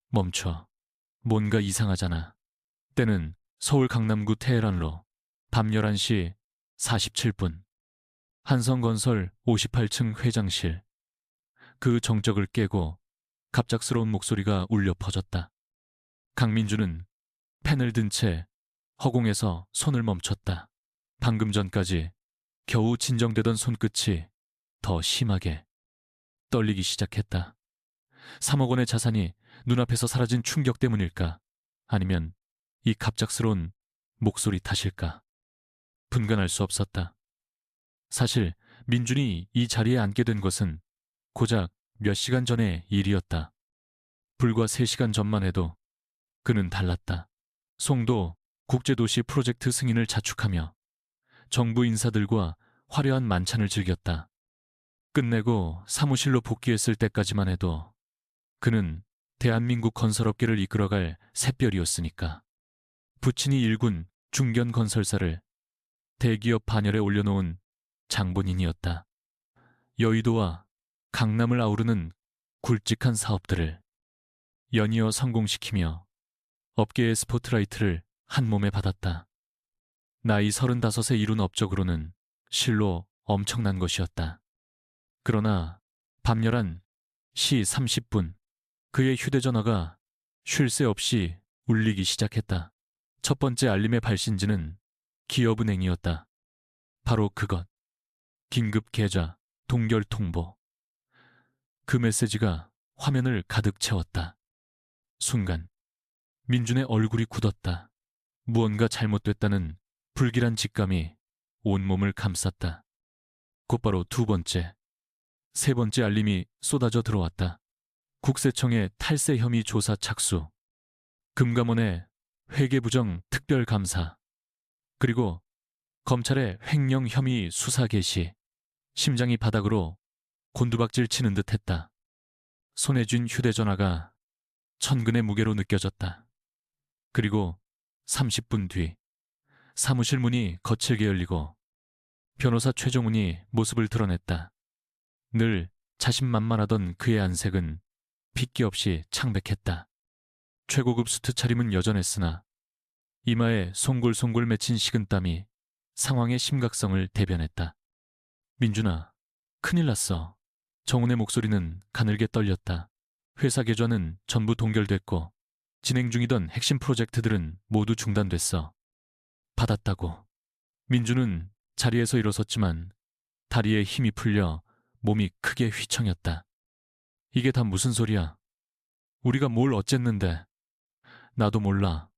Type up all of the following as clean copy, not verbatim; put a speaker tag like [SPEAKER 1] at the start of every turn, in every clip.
[SPEAKER 1] 멈춰. 뭔가 이상하잖아. 때는 서울 강남구 테헤란로 밤 11시 47분. 한성건설 58층 회장실. 그 정적을 깨고 갑작스러운 목소리가 울려 퍼졌다. 강민주는 펜을 든 채 허공에서 손을 멈췄다. 방금 전까지 겨우 진정되던 손끝이 더 심하게 떨리기 시작했다. 3억 원의 자산이 눈앞에서 사라진 충격 때문일까? 아니면 이 갑작스러운 목소리 탓일까? 분간할 수 없었다. 사실 민준이 이 자리에 앉게 된 것은 고작 몇 시간 전의 일이었다. 불과 3시간 전만 해도 그는 달랐다. 송도 국제도시 프로젝트 승인을 자축하며 정부 인사들과 화려한 만찬을 즐겼다. 끝내고 사무실로 복귀했을 때까지만 해도 그는 대한민국 건설업계를 이끌어갈 샛별이었으니까. 부친이 일군 중견 건설사를 대기업 반열에 올려놓은 장본인이었다. 여의도와 강남을 아우르는 굵직한 사업들을 연이어 성공시키며 업계의 스포트라이트를 한 몸에 받았다. 나이 35에 이룬 업적으로는 실로 엄청난 것이었다. 그러나 밤 11시 30분 그의 휴대전화가 쉴 새 없이 울리기 시작했다. 첫 번째 알림의 발신지는 기업은행이었다. 바로 그것. 긴급 계좌, 동결 통보. 그 메시지가 화면을 가득 채웠다. 순간 민준의 얼굴이 굳었다. 무언가 잘못됐다는 불길한 직감이 온몸을 감쌌다. 곧바로 두 번째, 세 번째 알림이 쏟아져 들어왔다. 국세청의 탈세 혐의 조사 착수, 금감원의 회계부정 특별감사, 그리고 검찰의 횡령 혐의 수사 개시. 심장이 바닥으로 곤두박질 치는 듯 했다. 손에 쥔 휴대전화가 천근의 무게로 느껴졌다. 그리고 30분 뒤 사무실 문이 거칠게 열리고 변호사 최종훈이 모습을 드러냈다. 늘 자신만만하던 그의 안색은 핏기 없이 창백했다. 최고급 수트 차림은 여전했으나 이마에 송골송골 맺힌 식은땀이 상황의 심각성을 대변했다. 민준아, 큰일 났어. 정훈의 목소리는 가늘게 떨렸다. 회사 계좌는 전부 동결됐고 진행 중이던 핵심 프로젝트들은 모두 중단됐어. 받았다고. 민준은 자리에서 일어섰지만 다리에 힘이 풀려 몸이 크게 휘청였다. 이게 다 무슨 소리야? 우리가 뭘 어쨌는데? 나도 몰라.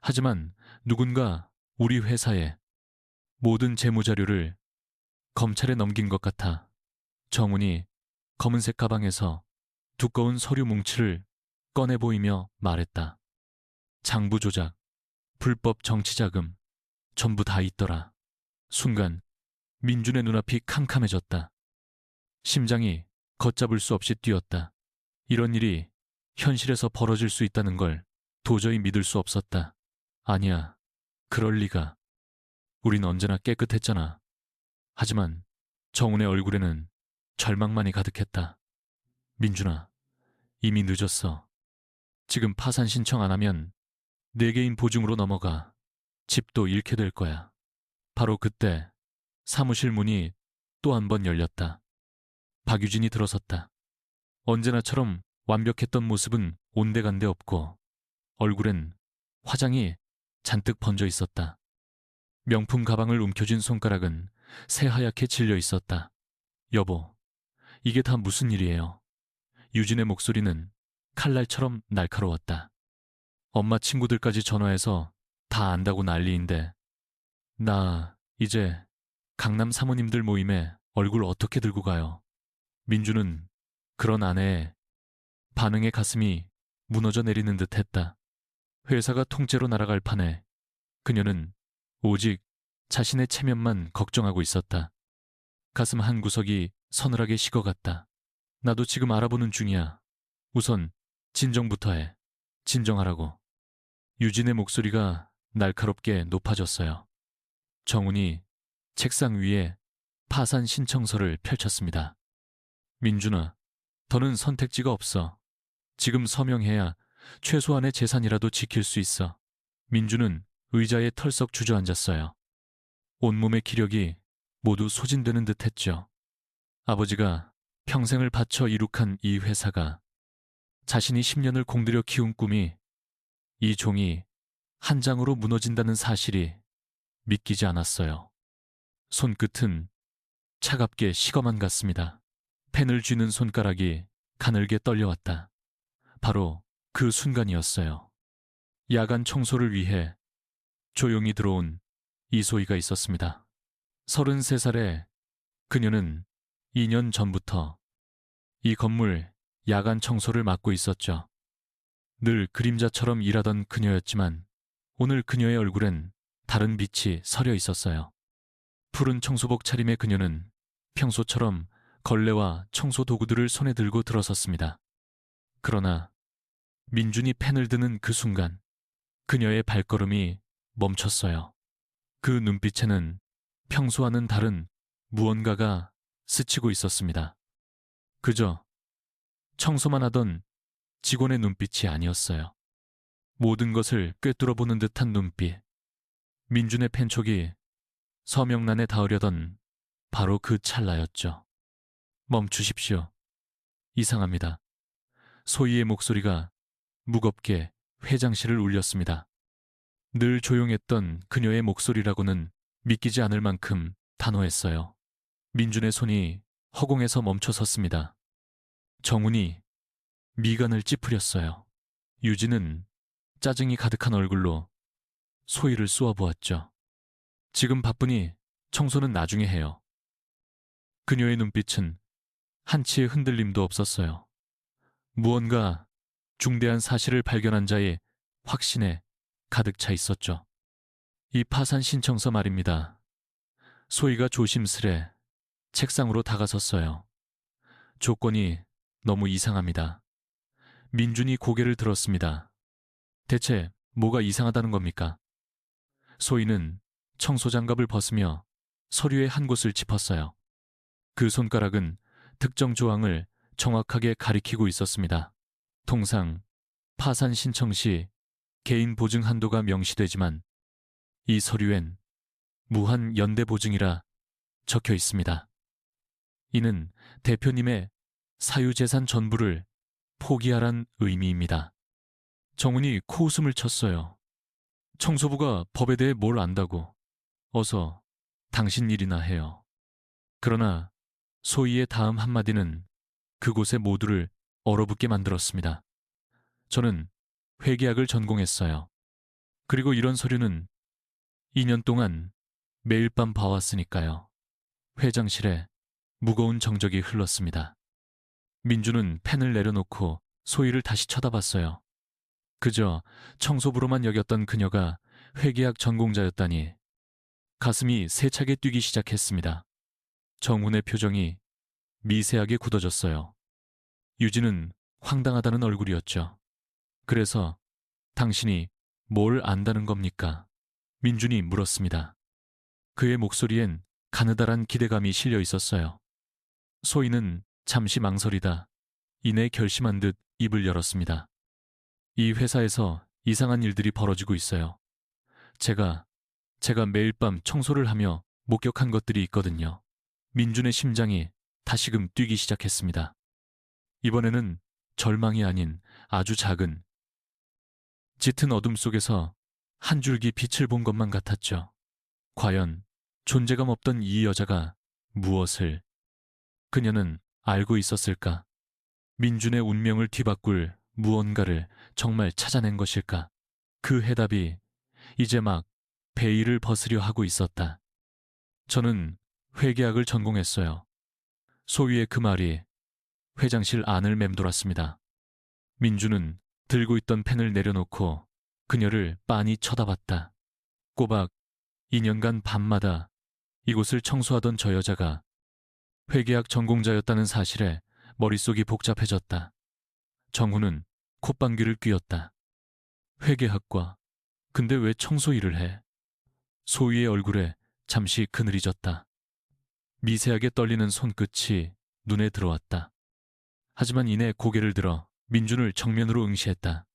[SPEAKER 1] 하지만 누군가 우리 회사에 모든 재무자료를 검찰에 넘긴 것 같아. 정훈이 검은색 가방에서 두꺼운 서류 뭉치를 꺼내 보이며 말했다. 장부 조작, 불법 정치자금, 전부 다 있더라. 순간 민준의 눈앞이 캄캄해졌다. 심장이 걷잡을 수 없이 뛰었다. 이런 일이 현실에서 벌어질 수 있다는 걸 도저히 믿을 수 없었다. 아니야, 그럴 리가. 우린 언제나 깨끗했잖아. 하지만 정훈의 얼굴에는 절망만이 가득했다. 민준아, 이미 늦었어. 지금 파산 신청 안 하면 네 개인 보증으로 넘어가. 집도 잃게 될 거야. 바로 그때 사무실 문이 또 한 번 열렸다. 박유진이 들어섰다. 언제나처럼 완벽했던 모습은 온데간데 없고 얼굴엔 화장이 잔뜩 번져 있었다. 명품 가방을 움켜쥔 손가락은 새하얗게 질려 있었다. 여보, 이게 다 무슨 일이에요? 유진의 목소리는 칼날처럼 날카로웠다. 엄마 친구들까지 전화해서 다 안다고 난리인데 나 이제 강남 사모님들 모임에 얼굴 어떻게 들고 가요? 민주는 그런 아내의 반응에 가슴이 무너져 내리는 듯 했다. 회사가 통째로 날아갈 판에 그녀는 오직 자신의 체면만 걱정하고 있었다. 가슴 한 구석이 서늘하게 식어갔다. 나도 지금 알아보는 중이야. 우선 진정부터 해. 진정하라고. 유진의 목소리가 날카롭게 높아졌어요. 정훈이 책상 위에 파산 신청서를 펼쳤습니다. 민준아, 더는 선택지가 없어. 지금 서명해야 최소한의 재산이라도 지킬 수 있어. 민주는 의자에 털썩 주저앉았어요. 온몸의 기력이 모두 소진되는 듯 했죠. 아버지가 평생을 바쳐 이룩한 이 회사가, 자신이 10년을 공들여 키운 꿈이 이 종이 한 장으로 무너진다는 사실이 믿기지 않았어요. 손끝은 차갑게 식어만 갔습니다. 펜을 쥐는 손가락이 가늘게 떨려왔다. 바로 그 순간이었어요. 야간 청소를 위해 조용히 들어온 이소희가 있었습니다. 33살에 그녀는 2년 전부터 이 건물 야간 청소를 맡고 있었죠. 늘 그림자처럼 일하던 그녀였지만 오늘 그녀의 얼굴엔 다른 빛이 서려 있었어요. 푸른 청소복 차림의 그녀는 평소처럼 걸레와 청소 도구들을 손에 들고 들어섰습니다. 그러나 민준이 펜을 드는 그 순간 그녀의 발걸음이 멈췄어요. 그 눈빛에는 평소와는 다른 무언가가 스치고 있었습니다. 그저 청소만 하던 직원의 눈빛이 아니었어요. 모든 것을 꿰뚫어보는 듯한 눈빛. 민준의 펜촉이 서명란에 닿으려던 바로 그 찰나였죠. 멈추십시오. 이상합니다. 소희의 목소리가 무겁게 회장실을 울렸습니다. 늘 조용했던 그녀의 목소리라고는 믿기지 않을 만큼 단호했어요. 민준의 손이 허공에서 멈춰 섰습니다. 정훈이 미간을 찌푸렸어요. 유진은 짜증이 가득한 얼굴로 소희를 쏘아보았죠. 지금 바쁘니 청소는 나중에 해요. 그녀의 눈빛은 한치의 흔들림도 없었어요. 무언가 중대한 사실을 발견한 자의 확신에 가득 차 있었죠. 이 파산 신청서 말입니다. 소희가 조심스레 책상으로 다가섰어요. 조건이 너무 이상합니다. 민준이 고개를 들었습니다. 대체 뭐가 이상하다는 겁니까? 소희는 청소장갑을 벗으며 서류의 한 곳을 짚었어요. 그 손가락은 특정 조항을 정확하게 가리키고 있었습니다. 통상 파산 신청 시 개인 보증 한도가 명시되지만 이 서류엔 무한 연대 보증이라 적혀 있습니다. 이는 대표님의 사유재산 전부를 포기하란 의미입니다. 정훈이 코웃음을 쳤어요. 청소부가 법에 대해 뭘 안다고. 어서 당신 일이나 해요. 그러나 소희의 다음 한마디는 그곳의 모두를 얼어붙게 만들었습니다. 저는 회계학을 전공했어요. 그리고 이런 서류는 2년 동안 매일 밤 봐왔으니까요. 회장실에 무거운 정적이 흘렀습니다. 민주는 펜을 내려놓고 소희를 다시 쳐다봤어요. 그저 청소부로만 여겼던 그녀가 회계학 전공자였다니 가슴이 세차게 뛰기 시작했습니다. 정훈의 표정이 미세하게 굳어졌어요. 유진은 황당하다는 얼굴이었죠. 그래서 당신이 뭘 안다는 겁니까? 민준이 물었습니다. 그의 목소리엔 가느다란 기대감이 실려 있었어요. 소희는 잠시 망설이다 이내 결심한 듯 입을 열었습니다. 이 회사에서 이상한 일들이 벌어지고 있어요. 제가 매일 밤 청소를 하며 목격한 것들이 있거든요. 민준의 심장이 다시금 뛰기 시작했습니다. 이번에는 절망이 아닌 아주 작은, 짙은 어둠 속에서 한 줄기 빛을 본 것만 같았죠. 과연 존재감 없던 이 여자가 무엇을, 그녀는 알고 있었을까? 민준의 운명을 뒤바꿀 무언가를 정말 찾아낸 것일까? 그 해답이 이제 막 베일을 벗으려 하고 있었다. 저는 회계학을 전공했어요. 소위의 그 말이 회장실 안을 맴돌았습니다. 민주는 들고 있던 펜을 내려놓고 그녀를 빤히 쳐다봤다. 꼬박 2년간 밤마다 이곳을 청소하던 저 여자가 회계학 전공자였다는 사실에 머릿속이 복잡해졌다. 정훈은 콧방귀를 뀌었다. 회계학과, 근데 왜 청소 일을 해? 소희의 얼굴에 잠시 그늘이 졌다. 미세하게 떨리는 손끝이 눈에 들어왔다. 하지만 이내 고개를 들어 민준을 정면으로 응시했다.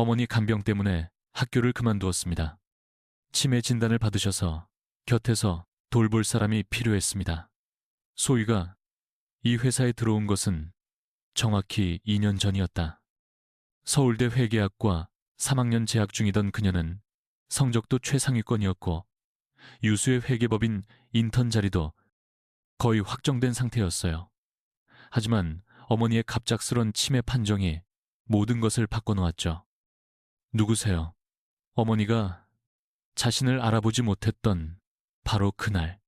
[SPEAKER 1] 어머니 간병 때문에 학교를 그만두었습니다. 치매 진단을 받으셔서 곁에서 돌볼 사람이 필요했습니다. 소희가 이 회사에 들어온 것은 정확히 2년 전이었다. 서울대 회계학과 3학년 재학 중이던 그녀는 성적도 최상위권이었고 유수의 회계법인 인턴 자리도 거의 확정된 상태였어요. 하지만 어머니의 갑작스런 치매 판정이 모든 것을 바꿔놓았죠. 누구세요? 어머니가 자신을 알아보지 못했던 바로 그날,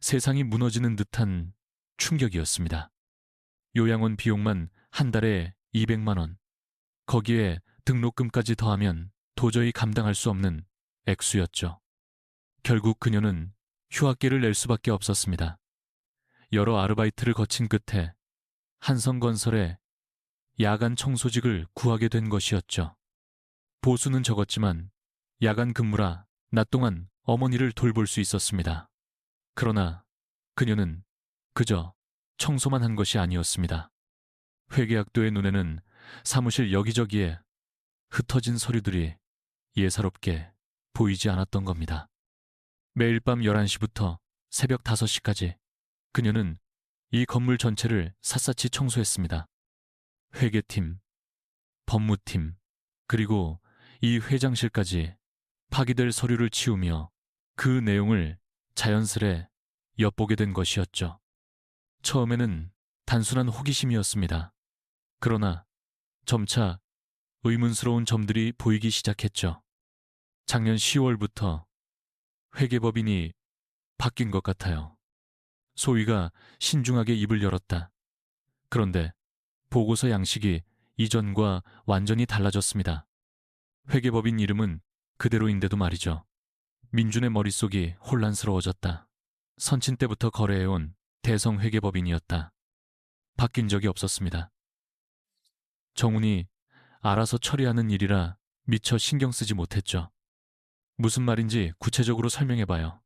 [SPEAKER 1] 세상이 무너지는 듯한 충격이었습니다. 요양원 비용만 한 달에 200만 원, 거기에 등록금까지 더하면 도저히 감당할 수 없는 액수였죠. 결국 그녀는 휴학계를 낼 수밖에 없었습니다. 여러 아르바이트를 거친 끝에 한성건설에 야간 청소직을 구하게 된 것이었죠. 보수는 적었지만 야간 근무라 낮 동안 어머니를 돌볼 수 있었습니다. 그러나 그녀는 그저 청소만 한 것이 아니었습니다. 회계학도의 눈에는 사무실 여기저기에 흩어진 서류들이 예사롭게 보이지 않았던 겁니다. 매일 밤 11시부터 새벽 5시까지 그녀는 이 건물 전체를 샅샅이 청소했습니다. 회계팀, 법무팀, 그리고 이 회장실까지 파기될 서류를 치우며 그 내용을 자연스레 엿보게 된 것이었죠. 처음에는 단순한 호기심이었습니다. 그러나 점차 의문스러운 점들이 보이기 시작했죠. 작년 10월부터 회계법인이 바뀐 것 같아요. 소희가 신중하게 입을 열었다. 그런데 보고서 양식이 이전과 완전히 달라졌습니다. 회계법인 이름은 그대로인데도 말이죠. 민준의 머릿속이 혼란스러워졌다. 선친 때부터 거래해온 대성회계법인이었다. 바뀐 적이 없었습니다. 정훈이 알아서 처리하는 일이라 미처 신경 쓰지 못했죠. 무슨 말인지 구체적으로 설명해봐요.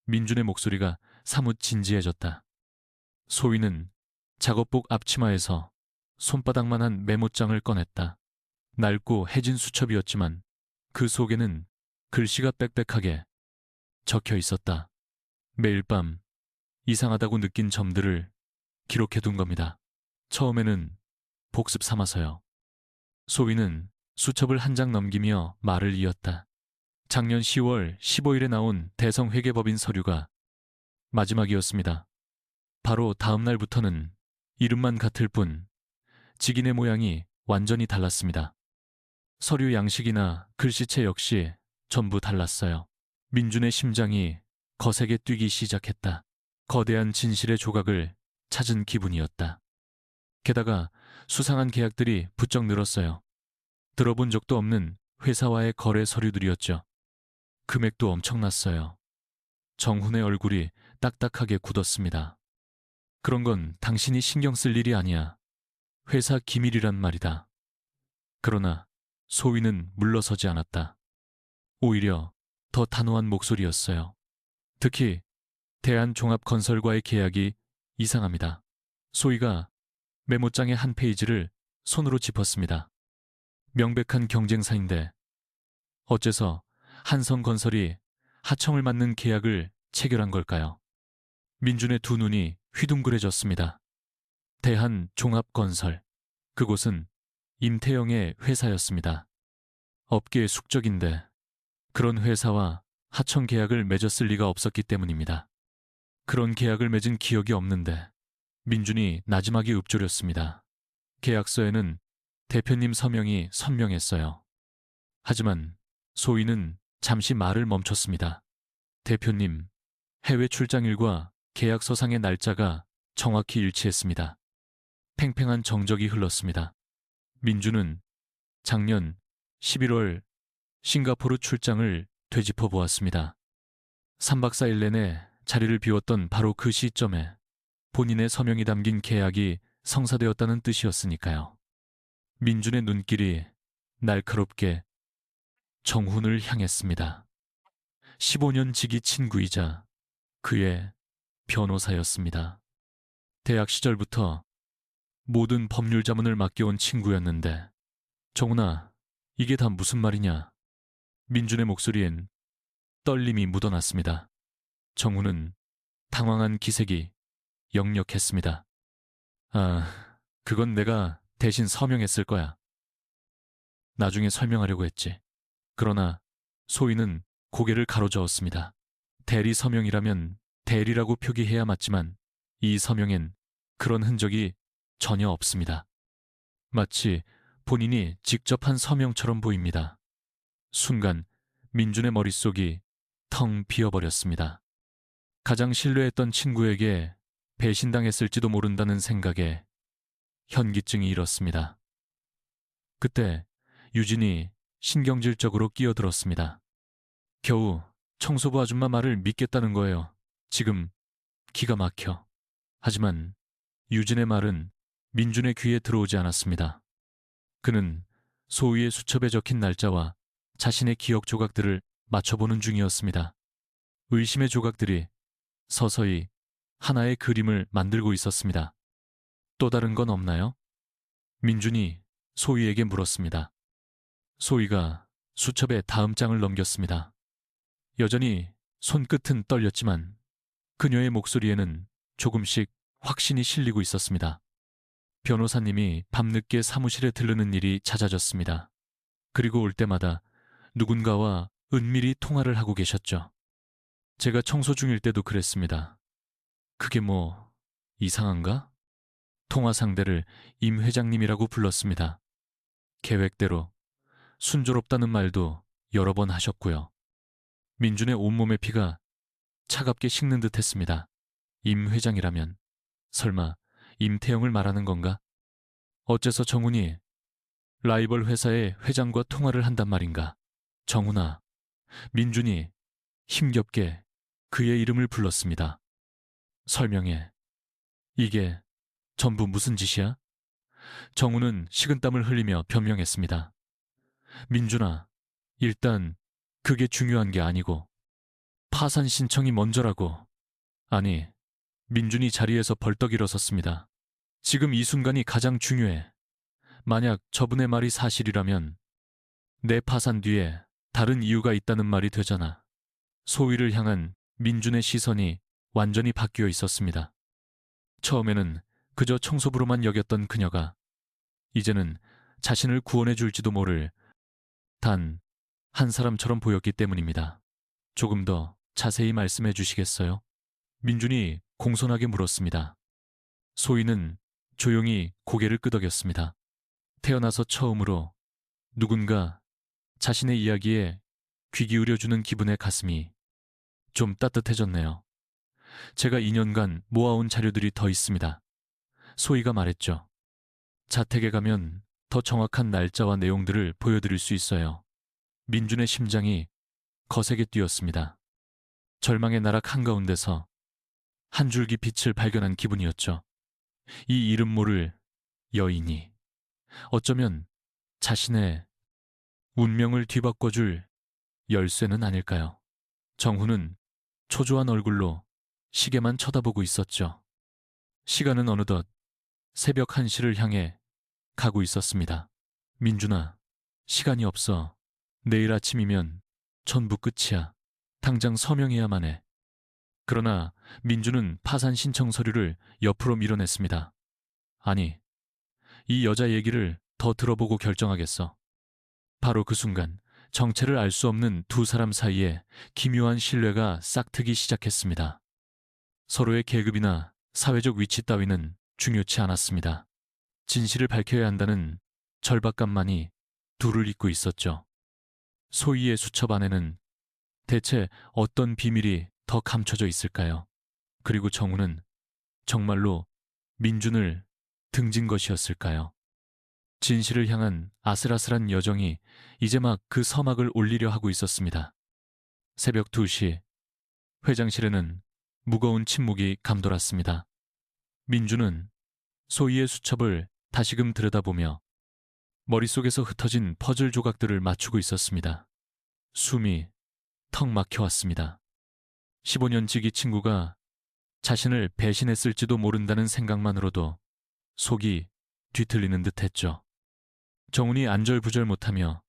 [SPEAKER 1] 민준의 목소리가 사뭇 진지해졌다. 소희는 작업복 앞치마에서 손바닥만한 메모장을 꺼냈다. 낡고 해진 수첩이었지만 그 속에는 글씨가 빽빽하게 적혀 있었다. 매일 밤 이상하다고 느낀 점들을 기록해둔 겁니다. 처음에는 복습 삼아서요. 소희는 수첩을 한 장 넘기며 말을 이었다. 작년 10월 15일에 나온 대성회계법인 서류가 마지막이었습니다. 바로 다음 날부터는 이름만 같을 뿐 직인의 모양이 완전히 달랐습니다. 서류 양식이나 글씨체 역시 전부 달랐어요. 민준의 심장이 거세게 뛰기 시작했다. 거대한 진실의 조각을 찾은 기분이었다. 게다가 수상한 계약들이 부쩍 늘었어요. 들어본 적도 없는 회사와의 거래 서류들이었죠. 금액도 엄청났어요. 정훈의 얼굴이 딱딱하게 굳었습니다. 그런 건 당신이 신경 쓸 일이 아니야. 회사 기밀이란 말이다. 그러나 소희는 물러서지 않았다. 오히려 더 단호한 목소리였어요. 특히 대한종합건설과의 계약이 이상합니다. 소희가 메모장의 한 페이지를 손으로 짚었습니다. 명백한 경쟁사인데 어째서 한성건설이 하청을 맡는 계약을 체결한 걸까요? 민준의 두 눈이 휘둥그레졌습니다. 대한종합건설, 그곳은 임태영의 회사였습니다. 업계의 숙적인데 그런 회사와 하청 계약을 맺었을 리가 없었기 때문입니다. 그런 계약을 맺은 기억이 없는데 민준이 나지막이 읊조렸습니다. 계약서에는 대표님 서명이 선명했어요. 하지만 소희는 잠시 말을 멈췄습니다. 대표님, 해외 출장일과 계약서상의 날짜가 정확히 일치했습니다. 팽팽한 정적이 흘렀습니다. 민준은 작년 11월 싱가포르 출장을 되짚어 보았습니다. 3박 4일 내내 자리를 비웠던 바로 그 시점에 본인의 서명이 담긴 계약이 성사되었다는 뜻이었으니까요. 민준의 눈길이 날카롭게 정훈을 향했습니다. 15년 지기 친구이자 그의 변호사였습니다. 대학 시절부터 모든 법률 자문을 맡겨온 친구였는데, 정훈아, 이게 다 무슨 말이냐? 민준의 목소리엔 떨림이 묻어났습니다. 정우는 당황한 기색이 역력했습니다. 아, 그건 내가 대신 서명했을 거야. 나중에 설명하려고 했지. 그러나 소희는 고개를 가로저었습니다. 대리 서명이라면 대리라고 표기해야 맞지만 이 서명엔 그런 흔적이 전혀 없습니다. 마치 본인이 직접 한 서명처럼 보입니다. 순간 민준의 머릿속이 텅 비어버렸습니다. 가장 신뢰했던 친구에게 배신당했을지도 모른다는 생각에 현기증이 일었습니다. 그때 유진이 신경질적으로 끼어들었습니다. 겨우 청소부 아줌마 말을 믿겠다는 거예요. 지금 기가 막혀. 하지만 유진의 말은 민준의 귀에 들어오지 않았습니다. 그는 소희의 수첩에 적힌 날짜와 자신의 기억 조각들을 맞춰보는 중이었습니다. 의심의 조각들이 서서히 하나의 그림을 만들고 있었습니다. 또 다른 건 없나요? 민준이 소희에게 물었습니다. 소희가 수첩의 다음 장을 넘겼습니다. 여전히 손끝은 떨렸지만 그녀의 목소리에는 조금씩 확신이 실리고 있었습니다. 변호사님이 밤늦게 사무실에 들르는 일이 잦아졌습니다. 그리고 올 때마다 누군가와 은밀히 통화를 하고 계셨죠. 제가 청소 중일 때도 그랬습니다. 그게 뭐 이상한가? 통화 상대를 임 회장님이라고 불렀습니다. 계획대로 순조롭다는 말도 여러 번 하셨고요. 민준의 온몸의 피가 차갑게 식는 듯 했습니다. 임 회장이라면 설마 임태영을 말하는 건가? 어째서 정훈이 라이벌 회사의 회장과 통화를 한단 말인가? 정훈아, 민준이 힘겹게 그의 이름을 불렀습니다. 설명해. 이게 전부 무슨 짓이야? 정훈은 식은땀을 흘리며 변명했습니다. 민준아, 일단 그게 중요한 게 아니고 파산 신청이 먼저라고. 아니, 민준이 자리에서 벌떡 일어섰습니다. 지금 이 순간이 가장 중요해. 만약 저분의 말이 사실이라면 내 파산 뒤에 다른 이유가 있다는 말이 되잖아. 소희를 향한 민준의 시선이 완전히 바뀌어 있었습니다. 처음에는 그저 청소부로만 여겼던 그녀가 이제는 자신을 구원해 줄지도 모를 단 한 사람처럼 보였기 때문입니다. 조금 더 자세히 말씀해 주시겠어요? 민준이 공손하게 물었습니다. 소희는 조용히 고개를 끄덕였습니다. 태어나서 처음으로 누군가 자신의 이야기에 귀 기울여주는 기분의 가슴이 좀 따뜻해졌네요. 제가 2년간 모아온 자료들이 더 있습니다. 소희가 말했죠. 자택에 가면 더 정확한 날짜와 내용들을 보여드릴 수 있어요. 민준의 심장이 거세게 뛰었습니다. 절망의 나락 한가운데서 한 줄기 빛을 발견한 기분이었죠. 이 이름 모를 여인이 어쩌면 자신의 운명을 뒤바꿔줄 열쇠는 아닐까요? 정훈은 초조한 얼굴로 시계만 쳐다보고 있었죠. 시간은 어느덧 새벽 1시를 향해 가고 있었습니다. 민준아, 시간이 없어. 내일 아침이면 전부 끝이야. 당장 서명해야만 해. 그러나 민준은 파산 신청 서류를 옆으로 밀어냈습니다. 아니, 이 여자 얘기를 더 들어보고 결정하겠어. 바로 그 순간 정체를 알 수 없는 두 사람 사이에 기묘한 신뢰가 싹트기 시작했습니다. 서로의 계급이나 사회적 위치 따위는 중요치 않았습니다. 진실을 밝혀야 한다는 절박감만이 둘을 잇고 있었죠. 소희의 수첩 안에는 대체 어떤 비밀이 더 감춰져 있을까요? 그리고 정우는 정말로 민준을 등진 것이었을까요? 진실을 향한 아슬아슬한 여정이 이제 막 그 서막을 올리려 하고 있었습니다. 새벽 2시, 회장실에는 무거운 침묵이 감돌았습니다. 민준은 소희의 수첩을 다시금 들여다보며 머릿속에서 흩어진 퍼즐 조각들을 맞추고 있었습니다. 숨이 턱 막혀왔습니다. 15년 지기 친구가 자신을 배신했을지도 모른다는 생각만으로도 속이 뒤틀리는 듯했죠. 정훈이 안절부절 못하며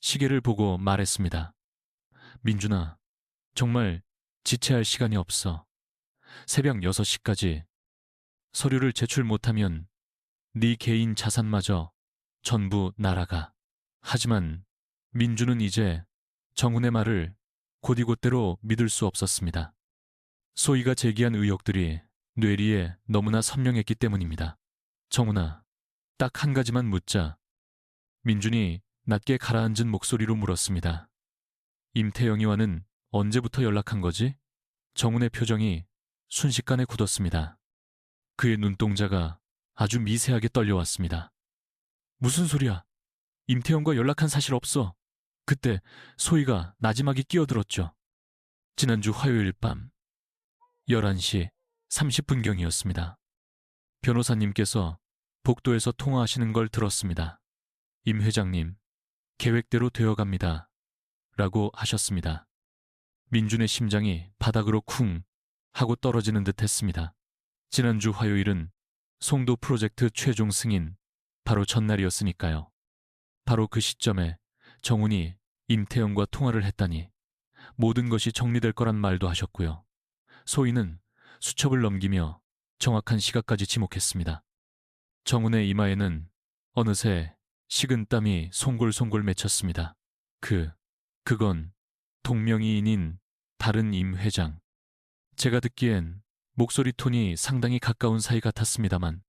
[SPEAKER 1] 시계를 보고 말했습니다. 민준아, 정말 지체할 시간이 없어. 새벽 6시까지 서류를 제출 못하면 네 개인 자산마저 전부 날아가. 하지만 민주는 이제 정훈의 말을 곧이곧대로 믿을 수 없었습니다. 소희가 제기한 의혹들이 뇌리에 너무나 선명했기 때문입니다. 정훈아, 딱 한 가지만 묻자. 민준이 낮게 가라앉은 목소리로 물었습니다. 임태영이와는 언제부터 연락한 거지? 정훈의 표정이 순식간에 굳었습니다. 그의 눈동자가 아주 미세하게 떨려왔습니다. 무슨 소리야? 임태영과 연락한 사실 없어. 그때 소희가 나지막이 끼어들었죠. 지난주 화요일 밤 11시 30분경이었습니다. 변호사님께서 복도에서 통화하시는 걸 들었습니다. 임 회장님, 계획대로 되어갑니다. 라고 하셨습니다. 민준의 심장이 바닥으로 쿵 하고 떨어지는 듯 했습니다. 지난주 화요일은 송도 프로젝트 최종 승인 바로 전날이었으니까요. 바로 그 시점에 정훈이 임태영과 통화를 했다니 모든 것이 정리될 거란 말도 하셨고요. 소희는 수첩을 넘기며 정확한 시각까지 지목했습니다. 정훈의 이마에는 어느새 식은 땀이 송골송골 맺혔습니다. 그건 동명이인인 다른 임 회장. 제가 듣기엔 목소리 톤이 상당히 가까운 사이 같았습니다만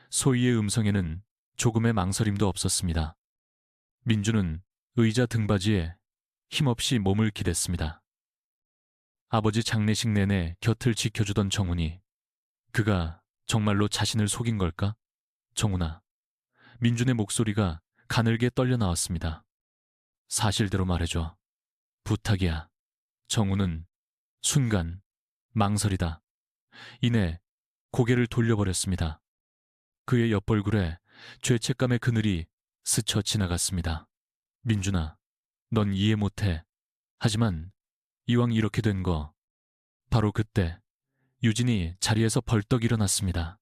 [SPEAKER 1] 소희의 음성에는 조금의 망설임도 없었습니다. 민주는 의자 등받이에 힘없이 몸을 기댔습니다. 아버지 장례식 내내 곁을 지켜주던 정훈이 그가 정말로 자신을 속인 걸까? 정훈아, 민준의 목소리가 가늘게 떨려 나왔습니다. 사실대로 말해줘. 부탁이야. 정훈은 순간 망설이다. 이내 고개를 돌려버렸습니다. 그의 옆벌굴에 죄책감의 그늘이 스쳐 지나갔습니다. 민준아, 넌 이해 못해. 하지만 이왕 이렇게 된 거. 바로 그때 유진이 자리에서 벌떡 일어났습니다.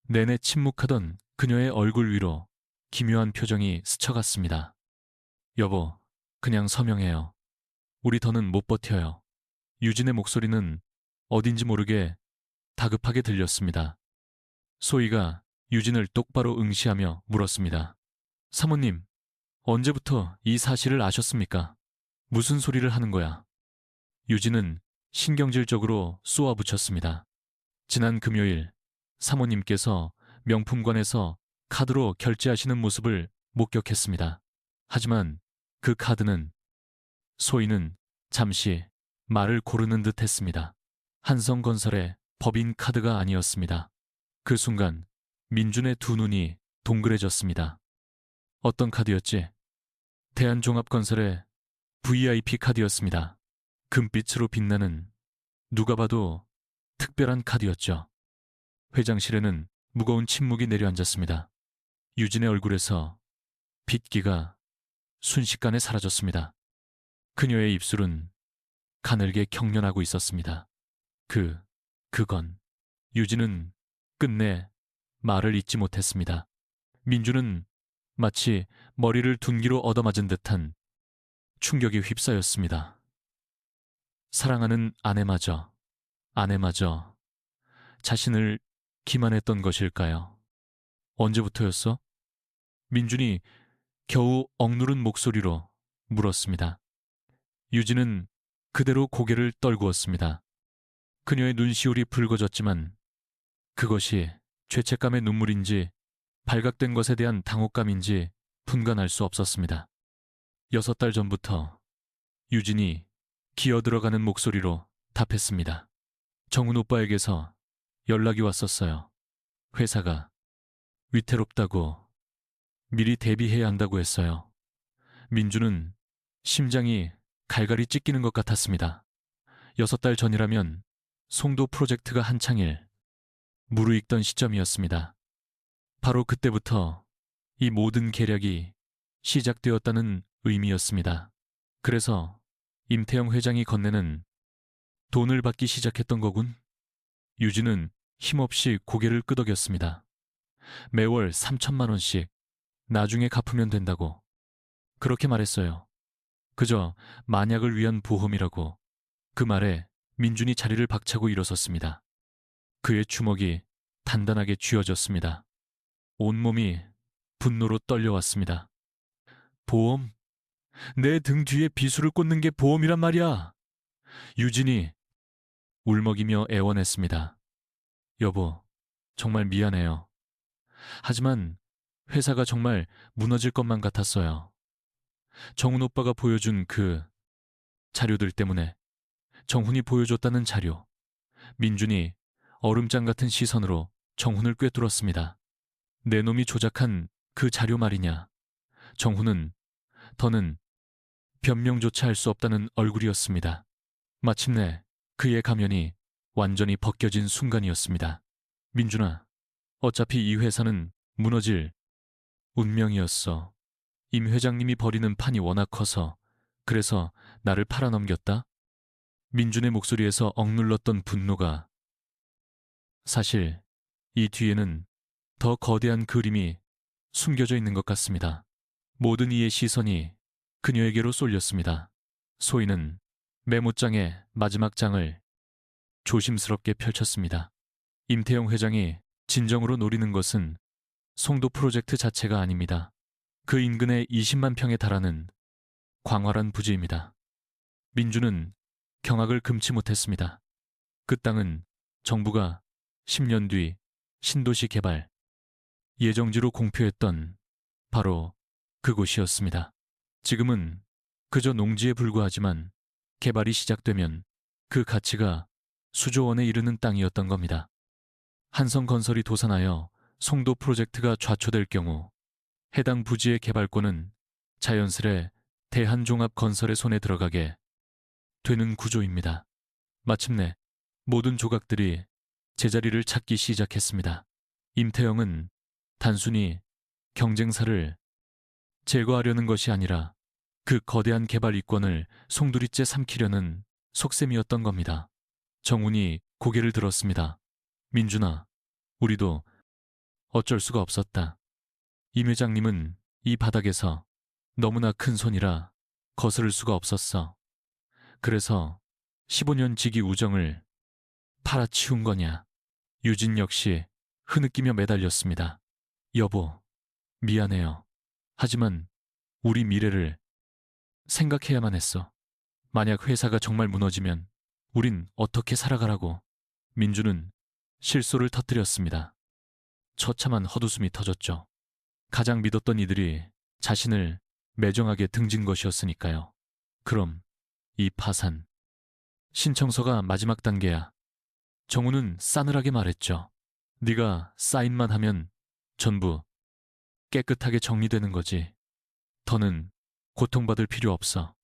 [SPEAKER 1] 내내 침묵하던 그녀의 얼굴 위로 기묘한 표정이 스쳐갔습니다. 여보, 그냥 서명해요. 우리 더는 못 버텨요. 유진의 목소리는 어딘지 모르게 다급하게 들렸습니다. 소희가 유진을 똑바로 응시하며 물었습니다. 사모님, 언제부터 이 사실을 아셨습니까? 무슨 소리를 하는 거야? 유진은 신경질적으로 쏘아붙였습니다. 지난 금요일 사모님께서 명품관에서 카드로 결제하시는 모습을 목격했습니다. 하지만 그 카드는 소희는 잠시 말을 고르는 듯 했습니다. 한성건설의 법인 카드가 아니었습니다. 그 순간 민준의 두 눈이 동그래졌습니다. 어떤 카드였지? 대한종합건설의 VIP 카드였습니다. 금빛으로 빛나는 누가 봐도 특별한 카드였죠. 회장실에는 무거운 침묵이 내려앉았습니다. 유진의 얼굴에서 빗기가 순식간에 사라졌습니다. 그녀의 입술은 가늘게 경련하고 있었습니다. 그건 유진은 끝내 말을 잇지 못했습니다. 민주는 마치 머리를 둔기로 얻어맞은 듯한 충격에 휩싸였습니다. 사랑하는 아내마저 자신을 기만했던 것일까요? 언제부터였어? 민준이 겨우 억누른 목소리로 물었습니다. 유진은 그대로 고개를 떨구었습니다. 그녀의 눈시울이 붉어졌지만 그것이 죄책감의 눈물인지 발각된 것에 대한 당혹감인지 분간할 수 없었습니다. 6달 전부터 유진이 기어들어가는 목소리로 답했습니다. 정훈 오빠에게서 연락이 왔었어요. 회사가 위태롭다고 미리 대비해야 한다고 했어요. 민주는 심장이 갈갈이 찢기는 것 같았습니다. 6달 전이라면 송도 프로젝트가 한창일 무르익던 시점이었습니다. 바로 그때부터 이 모든 계략이 시작되었다는 의미였습니다. 그래서 임태영 회장이 건네는 돈을 받기 시작했던 거군. 유진은 힘없이 고개를 끄덕였습니다. 매월 3천만 원씩 나중에 갚으면 된다고. 그렇게 말했어요. 그저 만약을 위한 보험이라고. 그 말에 민준이 자리를 박차고 일어섰습니다. 그의 주먹이 단단하게 쥐어졌습니다. 온몸이 분노로 떨려왔습니다. 보험? 내 등 뒤에 비수를 꽂는 게 보험이란 말이야. 유진이 울먹이며 애원했습니다. 여보, 정말 미안해요. 하지만 회사가 정말 무너질 것만 같았어요. 정훈 오빠가 보여준 그 자료들 때문에, 정훈이 보여줬다는 자료. 민준이 얼음장 같은 시선으로 정훈을 꿰뚫었습니다. 내 놈이 조작한 그 자료 말이냐. 정훈은 더는 변명조차 할 수 없다는 얼굴이었습니다. 마침내 그의 가면이 완전히 벗겨진 순간이었습니다. 민준아, 어차피 이 회사는 무너질 운명이었어. 임 회장님이 벌이는 판이 워낙 커서 그래서 나를 팔아넘겼다? 민준의 목소리에서 억눌렀던 분노가, 사실 이 뒤에는 더 거대한 그림이 숨겨져 있는 것 같습니다. 모든 이의 시선이 그녀에게로 쏠렸습니다. 소희는 메모장의 마지막 장을 조심스럽게 펼쳤습니다. 임태영 회장이 진정으로 노리는 것은 송도 프로젝트 자체가 아닙니다. 그 인근의 20만 평에 달하는 광활한 부지입니다. 민주는 경악을 금치 못했습니다. 그 땅은 정부가 10년 뒤 신도시 개발 예정지로 공표했던 바로 그곳이었습니다. 지금은 그저 농지에 불과하지만 개발이 시작되면 그 가치가 수조 원에 이르는 땅이었던 겁니다. 한성건설이 도산하여 송도 프로젝트가 좌초될 경우 해당 부지의 개발권은 자연스레 대한종합건설의 손에 들어가게 되는 구조입니다. 마침내 모든 조각들이 제자리를 찾기 시작했습니다. 임태영은 단순히 경쟁사를 제거하려는 것이 아니라 그 거대한 개발 이권을 송두리째 삼키려는 속셈이었던 겁니다. 정훈이 고개를 들었습니다. 민준아, 우리도 어쩔 수가 없었다. 임 회장님은 이 바닥에서 너무나 큰 손이라 거스를 수가 없었어. 그래서 15년 지기 우정을 팔아치운 거냐. 유진 역시 흐느끼며 매달렸습니다. 여보, 미안해요. 하지만 우리 미래를 생각해야만 했어. 만약 회사가 정말 무너지면 우린 어떻게 살아가라고. 민주는 실소를 터뜨렸습니다. 처참한 헛웃음이 터졌죠. 가장 믿었던 이들이 자신을 매정하게 등진 것이었으니까요. 그럼 이 파산. 신청서가 마지막 단계야. 정우는 싸늘하게 말했죠. 네가 사인만 하면 전부 깨끗하게 정리되는 거지. 더는 고통받을 필요 없어.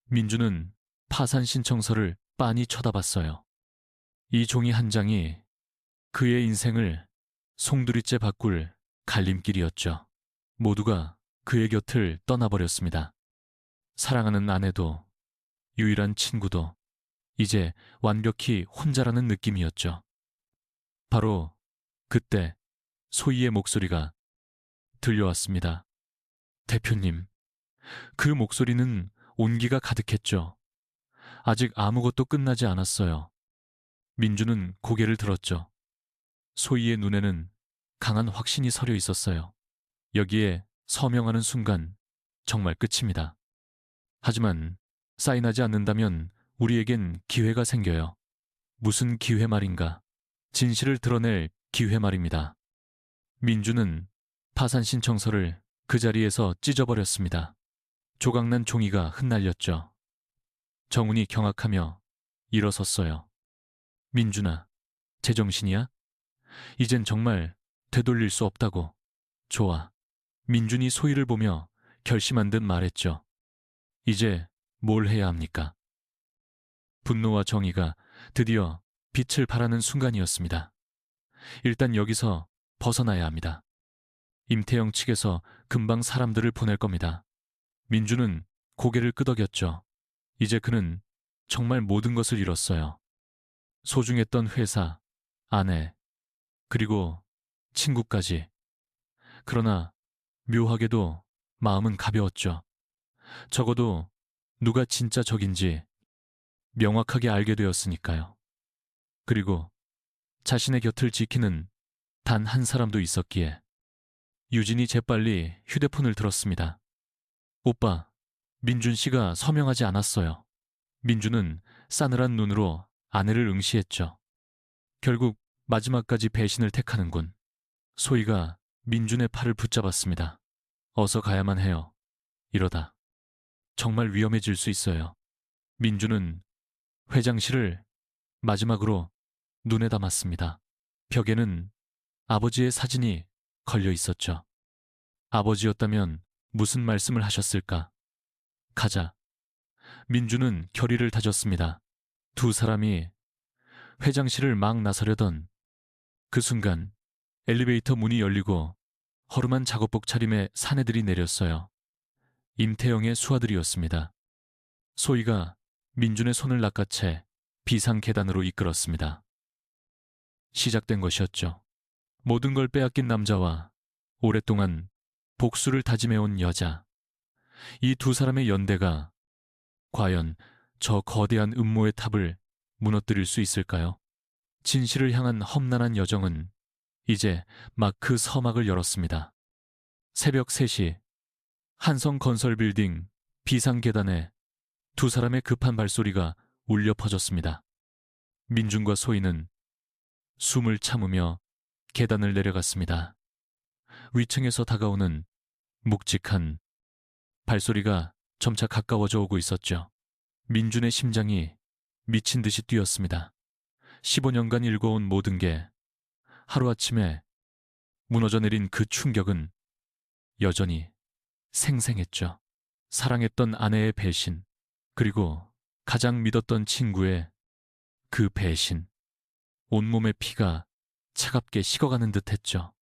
[SPEAKER 1] 민주는 파산 신청서를 빤히 쳐다봤어요. 이 종이 한 장이 그의 인생을 송두리째 바꿀 갈림길이었죠. 모두가 그의 곁을 떠나버렸습니다. 사랑하는 아내도 유일한 친구도 이제 완벽히 혼자라는 느낌이었죠. 바로 그때 소희의 목소리가 들려왔습니다. 대표님, 그 목소리는 온기가 가득했죠. 아직 아무것도 끝나지 않았어요. 민주는 고개를 들었죠. 소희의 눈에는 강한 확신이 서려 있었어요. 여기에 서명하는 순간 정말 끝입니다. 하지만 사인하지 않는다면 우리에겐 기회가 생겨요. 무슨 기회 말인가? 진실을 드러낼 기회 말입니다. 민주는 파산 신청서를 그 자리에서 찢어버렸습니다. 조각난 종이가 흩날렸죠. 정훈이 경악하며 일어섰어요. 민준아, 제정신이야? 이젠 정말 되돌릴 수 없다고. 좋아. 민준이 소희를 보며 결심한 듯 말했죠. 이제 뭘 해야 합니까? 분노와 정의가 드디어 빛을 발하는 순간이었습니다. 일단 여기서 벗어나야 합니다. 임태영 측에서 금방 사람들을 보낼 겁니다. 민주는 고개를 끄덕였죠. 이제 그는 정말 모든 것을 잃었어요. 소중했던 회사, 아내, 그리고 친구까지. 그러나 묘하게도 마음은 가벼웠죠. 적어도 누가 진짜 적인지 명확하게 알게 되었으니까요. 그리고 자신의 곁을 지키는 단 한 사람도 있었기에 유진이 재빨리 휴대폰을 들었습니다. 오빠, 민준 씨가 서명하지 않았어요. 민준은 싸늘한 눈으로 아내를 응시했죠. 결국 마지막까지 배신을 택하는군. 소희가 민준의 팔을 붙잡았습니다. 어서 가야만 해요. 이러다 정말 위험해질 수 있어요. 민준은 회장실을 마지막으로 눈에 담았습니다. 벽에는 아버지의 사진이 걸려 있었죠. 아버지였다면 무슨 말씀을 하셨을까? 가자. 민준은 결의를 다졌습니다. 두 사람이 회장실을 막 나서려던 그 순간 엘리베이터 문이 열리고 허름한 작업복 차림의 사내들이 내렸어요. 임태영의 수하들이었습니다. 소희가 민준의 손을 낚아채 비상 계단으로 이끌었습니다. 시작된 것이었죠. 모든 걸 빼앗긴 남자와 오랫동안 복수를 다짐해온 여자. 이 두 사람의 연대가 과연 저 거대한 음모의 탑을 무너뜨릴 수 있을까요? 진실을 향한 험난한 여정은 이제 막 그 서막을 열었습니다. 새벽 3시 한성건설 빌딩 비상계단에 두 사람의 급한 발소리가 울려 퍼졌습니다. 민준과 소희는 숨을 참으며 계단을 내려갔습니다. 위층에서 다가오는 묵직한 발소리가 점차 가까워져 오고 있었죠. 민준의 심장이 미친 듯이 뛰었습니다. 15년간 일궈온 모든 게 하루아침에 무너져 내린 그 충격은 여전히 생생했죠. 사랑했던 아내의 배신, 그리고 가장 믿었던 친구의 그 배신. 온몸의 피가 차갑게 식어가는 듯했죠.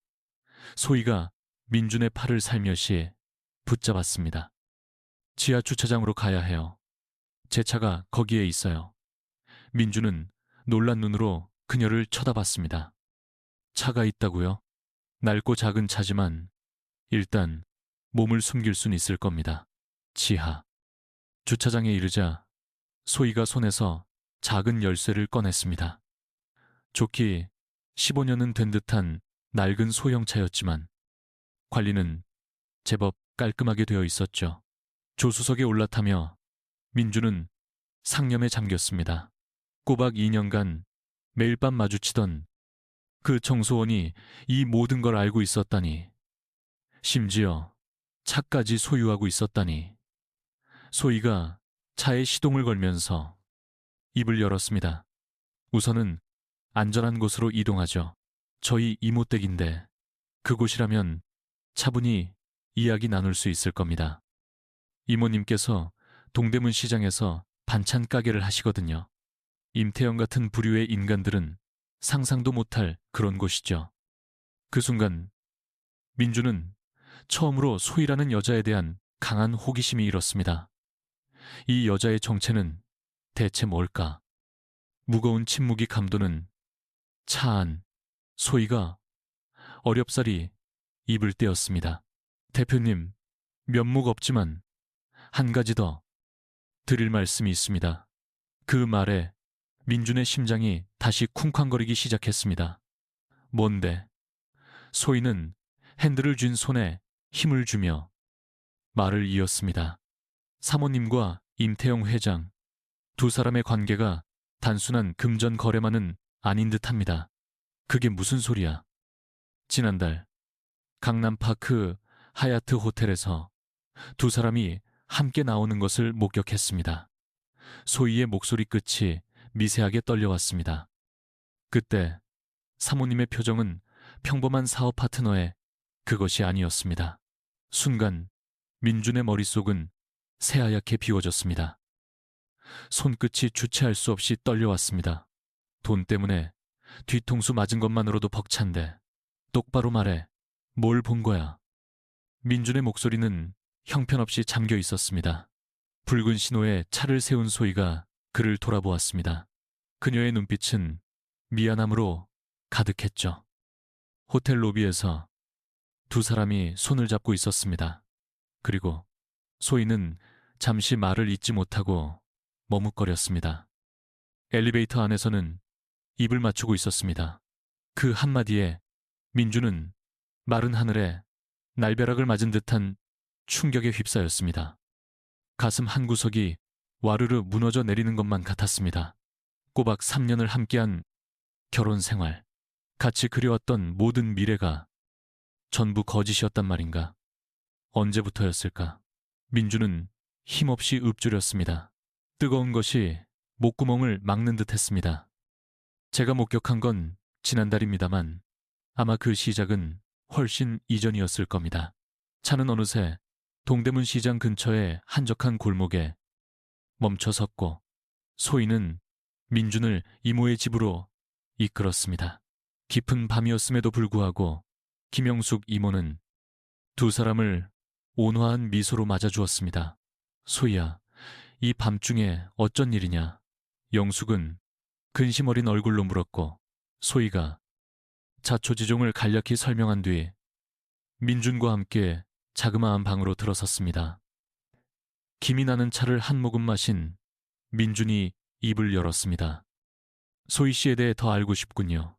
[SPEAKER 1] 소희가 민준의 팔을 살며시 붙잡았습니다. 지하 주차장으로 가야 해요. 제 차가 거기에 있어요. 민준은 놀란 눈으로 그녀를 쳐다봤습니다. 차가 있다고요? 낡고 작은 차지만 일단 몸을 숨길 순 있을 겁니다. 지하. 주차장에 이르자 소희가 손에서 작은 열쇠를 꺼냈습니다. 좋기 15년은 된 듯한 낡은 소형차였지만 관리는 제법 깔끔하게 되어 있었죠. 조수석에 올라타며 민준은 상념에 잠겼습니다. 꼬박 2년간 매일 밤 마주치던 그 청소원이 이 모든 걸 알고 있었다니. 심지어 차까지 소유하고 있었다니. 소희가 차에 시동을 걸면서 입을 열었습니다. 우선은 안전한 곳으로 이동하죠. 저희 이모댁인데 그곳이라면 차분히 이야기 나눌 수 있을 겁니다. 이모님께서 동대문 시장에서 반찬 가게를 하시거든요. 임태영 같은 부류의 인간들은 상상도 못할 그런 곳이죠. 그 순간 민주는 처음으로 소희라는 여자에 대한 강한 호기심이 일었습니다. 이 여자의 정체는 대체 뭘까? 무거운 침묵이 감도는 차 안 소희가 어렵사리 입을 떼었습니다. 대표님, 면목 없지만 한 가지 더 드릴 말씀이 있습니다. 그 말에 민준의 심장이 다시 쿵쾅거리기 시작했습니다. 뭔데? 소희는 핸들을 쥔 손에 힘을 주며 말을 이었습니다. 사모님과 임태영 회장, 두 사람의 관계가 단순한 금전 거래만은 아닌 듯합니다. 그게 무슨 소리야? 지난달 강남파크 하얏트 호텔에서 두 사람이 함께 나오는 것을 목격했습니다. 소희의 목소리 끝이 미세하게 떨려왔습니다. 그때 사모님의 표정은 평범한 사업 파트너의 그것이 아니었습니다. 순간 민준의 머릿속은 새하얗게 비워졌습니다. 손끝이 주체할 수 없이 떨려왔습니다. 돈 때문에 뒤통수 맞은 것만으로도 벅찬데 똑바로 말해. 뭘 본 거야? 민준의 목소리는 형편없이 잠겨 있었습니다. 붉은 신호에 차를 세운 소희가 그를 돌아보았습니다. 그녀의 눈빛은 미안함으로 가득했죠. 호텔 로비에서 두 사람이 손을 잡고 있었습니다. 그리고 소희는 잠시 말을 잇지 못하고 머뭇거렸습니다. 엘리베이터 안에서는 입을 맞추고 있었습니다. 그 한마디에 민주는 마른 하늘에 날벼락을 맞은 듯한 충격에 휩싸였습니다. 가슴 한구석이 와르르 무너져 내리는 것만 같았습니다. 꼬박 3년을 함께한 결혼 생활, 같이 그려왔던 모든 미래가 전부 거짓이었단 말인가. 언제부터였을까? 민주는 힘없이 읊조렸습니다. 뜨거운 것이 목구멍을 막는 듯 했습니다. 제가 목격한 건 지난달입니다만 아마 그 시작은 훨씬 이전이었을 겁니다. 차는 어느새 동대문 시장 근처의 한적한 골목에 멈춰 섰고 소희는 민준을 이모의 집으로 이끌었습니다. 깊은 밤이었음에도 불구하고 김영숙 이모는 두 사람을 온화한 미소로 맞아주었습니다. 소희야, 이 밤중에 어쩐 일이냐? 영숙은 근심 어린 얼굴로 물었고 소희가 자초지종을 간략히 설명한 뒤 민준과 함께 자그마한 방으로 들어섰습니다. 김이 나는 차를 한 모금 마신 민준이 입을 열었습니다. 소희 씨에 대해 더 알고 싶군요.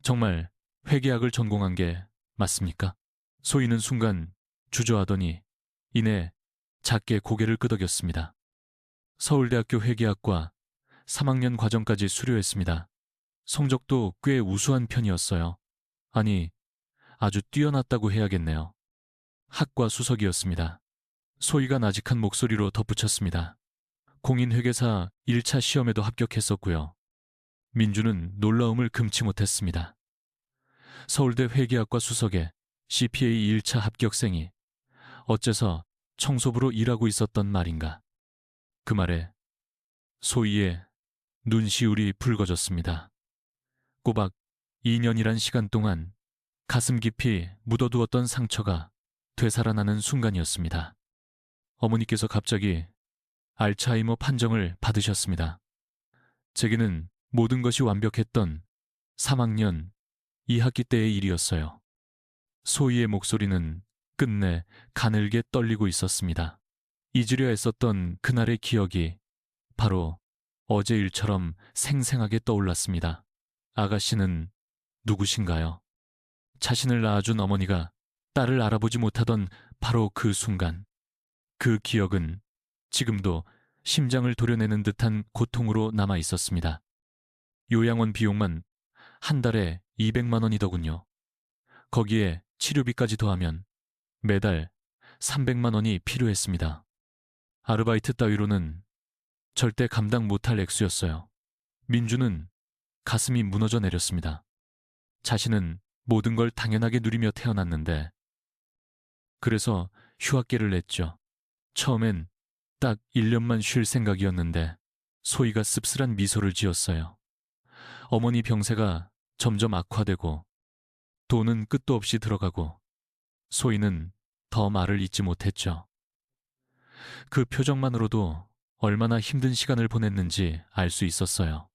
[SPEAKER 1] 정말 회계학을 전공한 게 맞습니까? 소희는 순간 주저하더니 이내 작게 고개를 끄덕였습니다. 서울대학교 회계학과 3학년 과정까지 수료했습니다. 성적도 꽤 우수한 편이었어요. 아니, 아주 뛰어났다고 해야겠네요. 학과 수석이었습니다. 소희가 나직한 목소리로 덧붙였습니다. 공인회계사 1차 시험에도 합격했었고요. 민주는 놀라움을 금치 못했습니다. 서울대 회계학과 수석에 CPA 1차 합격생이 어째서 청소부로 일하고 있었던 말인가. 그 말에 소희의 눈시울이 붉어졌습니다. 꼬박 2년이란 시간 동안 가슴 깊이 묻어두었던 상처가 되살아나는 순간이었습니다. 어머니께서 갑자기 알츠하이머 판정을 받으셨습니다. 제게는 모든 것이 완벽했던 3학년 2학기 때의 일이었어요. 소희의 목소리는 끝내 가늘게 떨리고 있었습니다. 잊으려 애썼던 그날의 기억이 바로 어제 일처럼 생생하게 떠올랐습니다. 아가씨는 누구신가요? 자신을 낳아준 어머니가 딸을 알아보지 못하던 바로 그 순간, 그 기억은 지금도 심장을 도려내는 듯한 고통으로 남아 있었습니다. 요양원 비용만 한 달에 200만 원이더군요. 거기에 치료비까지 더하면 매달 300만 원이 필요했습니다. 아르바이트 따위로는 절대 감당 못할 액수였어요. 민주는 가슴이 무너져 내렸습니다. 자신은 모든 걸 당연하게 누리며 태어났는데 그래서 휴학계를 냈죠. 처음엔 딱 1년만 쉴 생각이었는데 소희가 씁쓸한 미소를 지었어요. 어머니 병세가 점점 악화되고 돈은 끝도 없이 들어가고 소희는 더 말을 잇지 못했죠. 그 표정만으로도 얼마나 힘든 시간을 보냈는지 알 수 있었어요.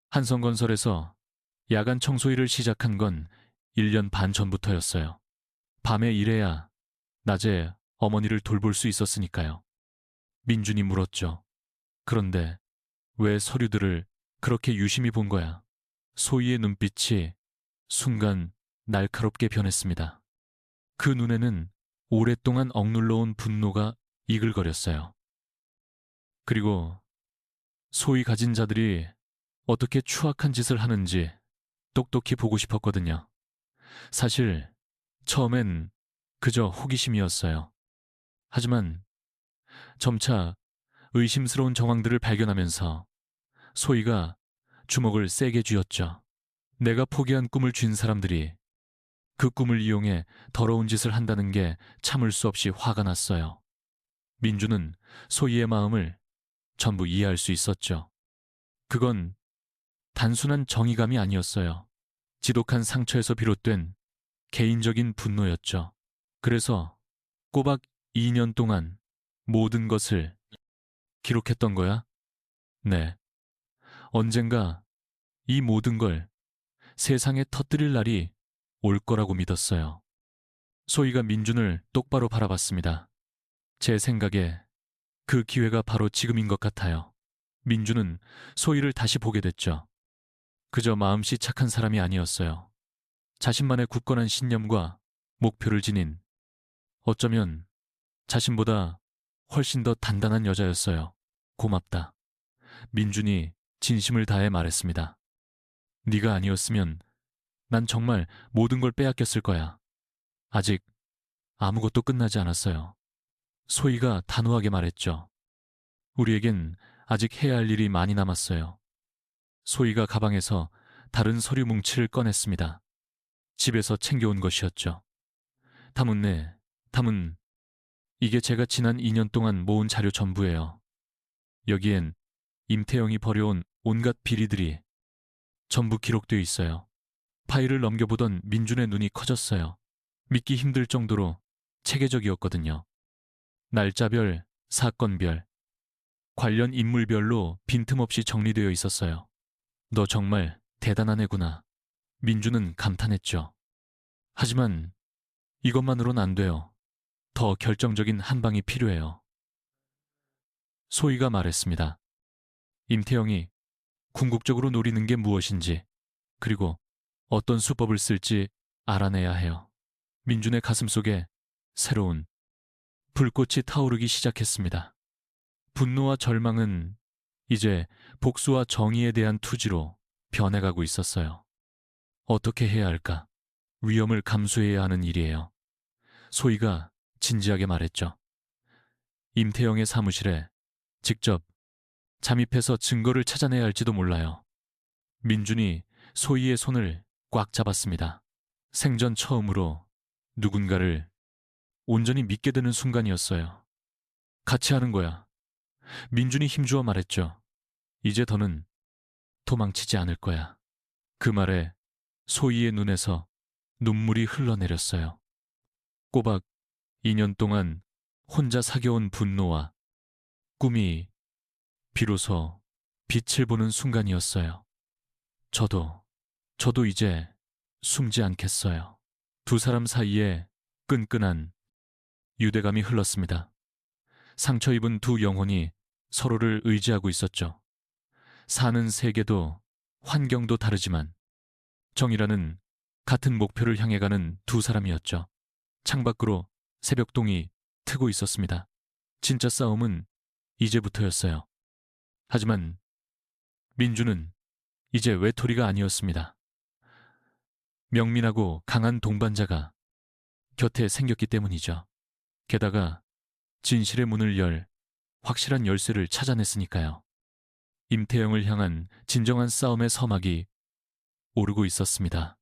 [SPEAKER 1] 한성건설에서 야간 청소일을 시작한 건 1년 반 전부터였어요. 밤에 일해야 낮에 어머니를 돌볼 수 있었으니까요. 민준이 물었죠. 그런데 왜 서류들을 그렇게 유심히 본 거야? 소희의 눈빛이 순간 날카롭게 변했습니다. 그 눈에는 오랫동안 억눌러온 분노가 이글거렸어요. 그리고 소위 가진 자들이 어떻게 추악한 짓을 하는지 똑똑히 보고 싶었거든요. 사실 처음엔 그저 호기심이었어요. 하지만 점차 의심스러운 정황들을 발견하면서 소희가 주먹을 세게 쥐었죠. 내가 포기한 꿈을 쥔 사람들이 그 꿈을 이용해 더러운 짓을 한다는 게 참을 수 없이 화가 났어요. 민주는 소희의 마음을 전부 이해할 수 있었죠. 그건 단순한 정의감이 아니었어요. 지독한 상처에서 비롯된 개인적인 분노였죠. 그래서 꼬박 2년 동안 모든 것을 기록했던 거야? 네. 언젠가 이 모든 걸 세상에 터뜨릴 날이 올 거라고 믿었어요. 소희가 민준을 똑바로 바라봤습니다. 제 생각에 그 기회가 바로 지금인 것 같아요. 민주는 소희를 다시 보게 됐죠. 그저 마음씨 착한 사람이 아니었어요. 자신만의 굳건한 신념과 목표를 지닌, 어쩌면 자신보다 훨씬 더 단단한 여자였어요. 고맙다. 민준이 진심을 다해 말했습니다. 네가 아니었으면 난 정말 모든 걸 빼앗겼을 거야. 아직 아무것도 끝나지 않았어요. 소희가 단호하게 말했죠. 우리에겐 아직 해야 할 일이 많이 남았어요. 소희가 가방에서 다른 서류 뭉치를 꺼냈습니다. 집에서 챙겨온 것이었죠. 담은, 이게 제가 지난 2년 동안 모은 자료 전부예요. 여기엔 임태영이 벌여온 온갖 비리들이 전부 기록되어 있어요. 파일을 넘겨보던 민준의 눈이 커졌어요. 믿기 힘들 정도로 체계적이었거든요. 날짜별, 사건별, 관련 인물별로 빈틈없이 정리되어 있었어요. 너 정말 대단한 애구나. 민준은 감탄했죠. 하지만 이것만으론 안 돼요. 더 결정적인 한 방이 필요해요. 소희가 말했습니다. 임태영이 궁극적으로 노리는 게 무엇인지, 그리고 어떤 수법을 쓸지 알아내야 해요. 민준의 가슴속에 새로운 불꽃이 타오르기 시작했습니다. 분노와 절망은 이제 복수와 정의에 대한 투지로 변해가고 있었어요. 어떻게 해야 할까? 위험을 감수해야 하는 일이에요. 소희가 진지하게 말했죠. 임태영의 사무실에 직접 잠입해서 증거를 찾아내야 할지도 몰라요. 민준이 소희의 손을 꽉 잡았습니다. 생전 처음으로 누군가를 온전히 믿게 되는 순간이었어요. 같이 하는 거야. 민준이 힘주어 말했죠. 이제 더는 도망치지 않을 거야. 그 말에 소희의 눈에서 눈물이 흘러내렸어요. 꼬박 2년 동안 혼자 사겨온 분노와 꿈이 비로소 빛을 보는 순간이었어요. 저도 이제 숨지 않겠어요. 두 사람 사이에 끈끈한 유대감이 흘렀습니다. 상처 입은 두 영혼이 서로를 의지하고 있었죠. 사는 세계도 환경도 다르지만 정이라는 같은 목표를 향해 가는 두 사람이었죠. 창밖으로 새벽동이 트고 있었습니다. 진짜 싸움은 이제부터였어요. 하지만 민주는 이제 외톨이가 아니었습니다. 명민하고 강한 동반자가 곁에 생겼기 때문이죠. 게다가 진실의 문을 열 확실한 열쇠를 찾아냈으니까요. 임태영을 향한 진정한 싸움의 서막이 오르고 있었습니다.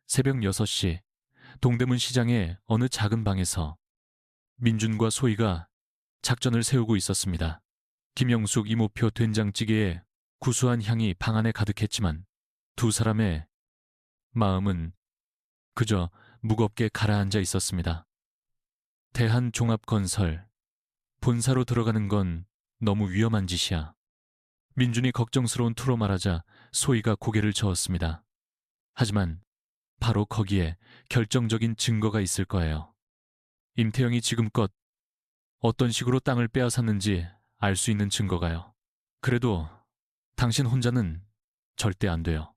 [SPEAKER 1] 새벽 6시 동대문 시장의 어느 작은 방에서 민준과 소희가 작전을 세우고 있었습니다. 김영숙 이모표 된장찌개에 구수한 향이 방 안에 가득했지만 두 사람의 마음은 그저 무겁게 가라앉아 있었습니다. 대한종합건설, 본사로 들어가는 건 너무 위험한 짓이야. 민준이 걱정스러운 투로 말하자 소희가 고개를 저었습니다. 하지만 바로 거기에 결정적인 증거가 있을 거예요. 임태영이 지금껏 어떤 식으로 땅을 빼앗았는지 알 수 있는 증거가요. 그래도 당신 혼자는 절대 안 돼요.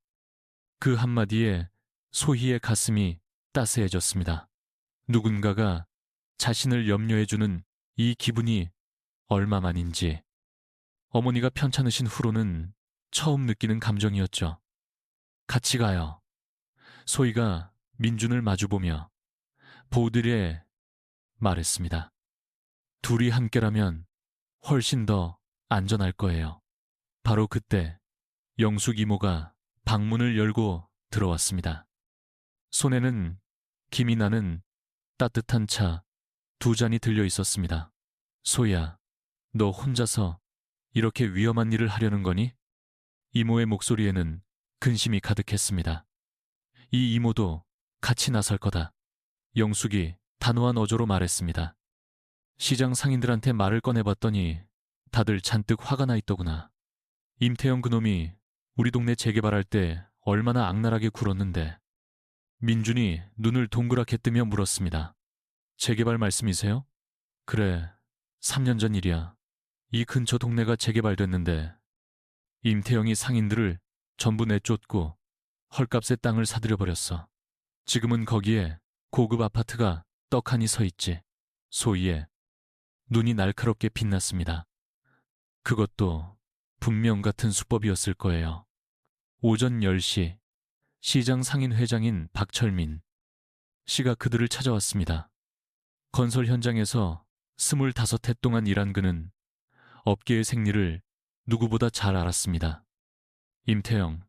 [SPEAKER 1] 그 한마디에 소희의 가슴이 따스해졌습니다. 누군가가 자신을 염려해주는 이 기분이 얼마만인지 어머니가 편찮으신 후로는 처음 느끼는 감정이었죠. 같이 가요. 소희가 민준을 마주보며 보드레 말했습니다. 둘이 함께라면 훨씬 더 안전할 거예요. 바로 그때 영숙 이모가 방문을 열고 들어왔습니다. 손에는 김이 나는 따뜻한 차 2잔이 들려 있었습니다. 소희야, 너 혼자서 이렇게 위험한 일을 하려는 거니? 이모의 목소리에는 근심이 가득했습니다. 이 이모도 같이 나설 거다. 영숙이 단호한 어조로 말했습니다. 시장 상인들한테 말을 꺼내봤더니 다들 잔뜩 화가 나 있더구나. 임태영 그놈이 우리 동네 재개발할 때 얼마나 악랄하게 굴었는데. 민준이 눈을 동그랗게 뜨며 물었습니다. 재개발 말씀이세요? 그래, 3년 전 일이야. 이 근처 동네가 재개발됐는데 임태영이 상인들을 전부 내쫓고 헐값에 땅을 사들여 버렸어. 지금은 거기에 고급 아파트가 떡하니 서 있지. 소희의 눈이 날카롭게 빛났습니다. 그것도 분명 같은 수법이었을 거예요. 오전 10시 시장 상인 회장인 박철민 씨가 그들을 찾아왔습니다. 건설 현장에서 25해 동안 일한 그는 업계의 생리를 누구보다 잘 알았습니다. 임태영,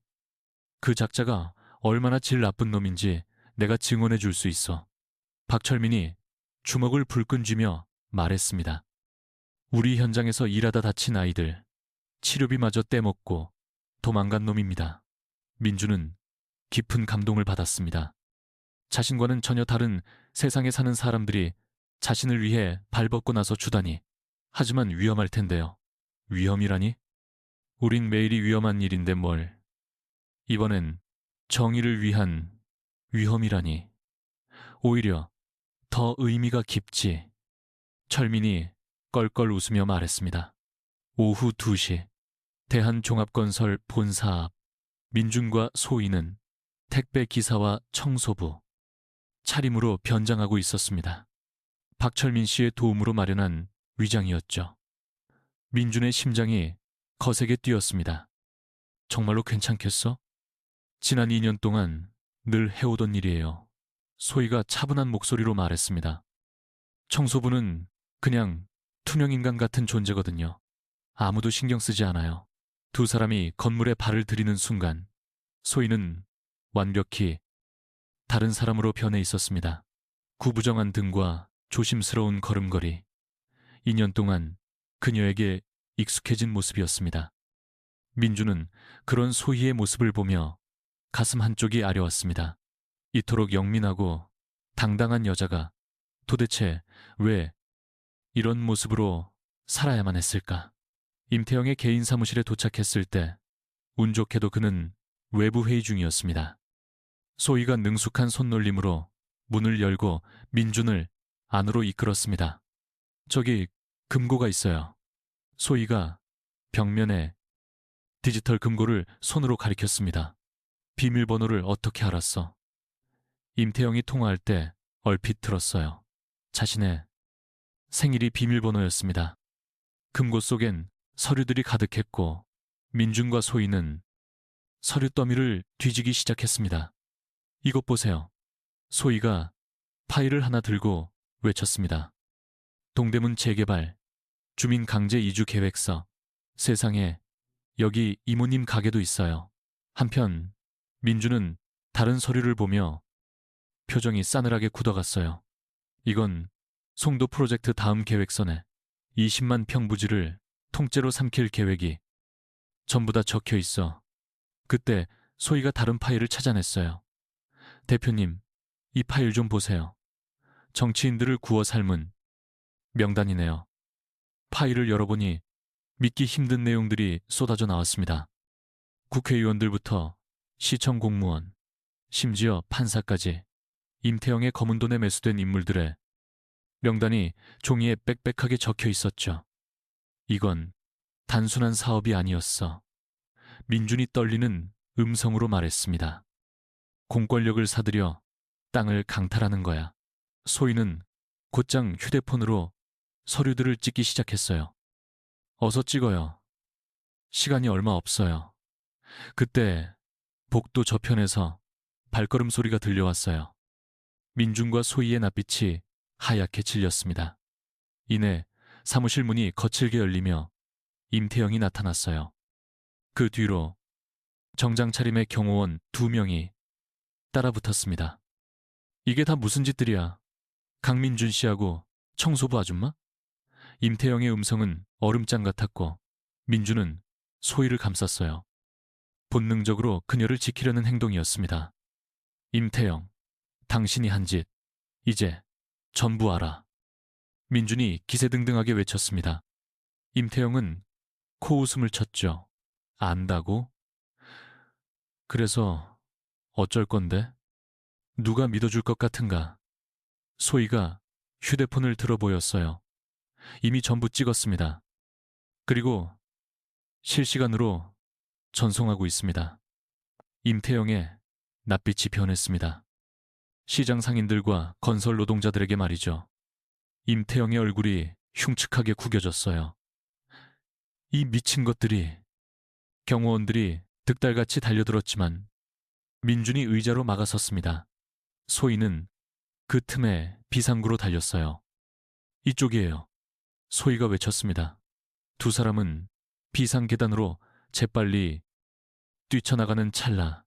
[SPEAKER 1] 그 작자가 얼마나 질 나쁜 놈인지 내가 증언해 줄 수 있어. 박철민이 주먹을 불끈 쥐며 말했습니다. 우리 현장에서 일하다 다친 아이들, 치료비마저 떼먹고 도망간 놈입니다. 민주는 깊은 감동을 받았습니다. 자신과는 전혀 다른 세상에 사는 사람들이 자신을 위해 발벗고 나서 주다니. 하지만 위험할 텐데요. 위험이라니? 우린 매일이 위험한 일인데 뭘. 이번엔 정의를 위한 위험이라니. 오히려 더 의미가 깊지. 철민이 껄껄 웃으며 말했습니다. 오후 2시 대한종합건설 본사 앞 민준과 소희는 택배 기사와 청소부, 차림으로 변장하고 있었습니다. 박철민 씨의 도움으로 마련한 위장이었죠. 민준의 심장이 거세게 뛰었습니다. 정말로 괜찮겠어? 지난 2년 동안 늘 해오던 일이에요. 소희가 차분한 목소리로 말했습니다. 청소부는 그냥 투명인간 같은 존재거든요. 아무도 신경 쓰지 않아요. 두 사람이 건물에 발을 들이는 순간 소희는 완벽히 다른 사람으로 변해 있었습니다. 구부정한 등과 조심스러운 걸음걸이. 2년 동안 그녀에게 익숙해진 모습이었습니다. 민주는 그런 소희의 모습을 보며 가슴 한쪽이 아려왔습니다. 이토록 영민하고 당당한 여자가 도대체 왜 이런 모습으로 살아야만 했을까? 임태영의 개인 사무실에 도착했을 때 운 좋게도 그는 외부 회의 중이었습니다. 소희가 능숙한 손놀림으로 문을 열고 민준을 안으로 이끌었습니다. 저기 금고가 있어요. 소희가 벽면에 디지털 금고를 손으로 가리켰습니다. 비밀번호를 어떻게 알았어? 임태영이 통화할 때 얼핏 들었어요. 자신의 생일이 비밀번호였습니다. 금고 속엔 서류들이 가득했고 민준과 소희는 서류 더미를 뒤지기 시작했습니다. 이것 보세요. 소희가 파일을 하나 들고 외쳤습니다. 동대문 재개발, 주민 강제 이주 계획서. 세상에, 여기 이모님 가게도 있어요. 한편 민주는 다른 서류를 보며 표정이 싸늘하게 굳어갔어요. 이건 송도 프로젝트 다음 계획서네. 20만 평 부지를 통째로 삼킬 계획이 전부 다 적혀 있어. 그때 소희가 다른 파일을 찾아냈어요. 대표님, 이 파일 좀 보세요. 정치인들을 구워 삶은 명단이네요. 파일을 열어보니 믿기 힘든 내용들이 쏟아져 나왔습니다. 국회의원들부터 시청 공무원, 심지어 판사까지 임태영의 검은 돈에 매수된 인물들의 명단이 종이에 빽빽하게 적혀 있었죠. 이건 단순한 사업이 아니었어. 민준이 떨리는 음성으로 말했습니다. 공권력을 사들여 땅을 강탈하는 거야. 소희는 곧장 휴대폰으로 서류들을 찍기 시작했어요. 어서 찍어요. 시간이 얼마 없어요. 그때 복도 저편에서 발걸음 소리가 들려왔어요. 민준과 소희의 낯빛이 하얗게 질렸습니다. 이내 사무실 문이 거칠게 열리며 임태영이 나타났어요. 그 뒤로 정장 차림의 경호원 2명이 따라붙었습니다. 이게 다 무슨 짓들이야? 강민준 씨하고 청소부 아줌마? 임태영의 음성은 얼음장 같았고 민준은 소희를 감쌌어요. 본능적으로 그녀를 지키려는 행동이었습니다. 임태영, 당신이 한 짓, 이제 전부 알아. 민준이 기세등등하게 외쳤습니다. 임태영은 코웃음을 쳤죠. 안다고? 그래서 어쩔 건데? 누가 믿어줄 것 같은가? 소희가 휴대폰을 들어 보였어요. 이미 전부 찍었습니다. 그리고 실시간으로 전송하고 있습니다. 임태영의 낯빛이 변했습니다. 시장 상인들과 건설 노동자들에게 말이죠. 임태영의 얼굴이 흉측하게 구겨졌어요. 이 미친 것들이. 경호원들이 득달같이 달려들었지만 민준이 의자로 막아섰습니다. 소희는 그 틈에 비상구로 달렸어요. 이쪽이에요. 소희가 외쳤습니다. 두 사람은 비상 계단으로 재빨리 뛰쳐나가는 찰나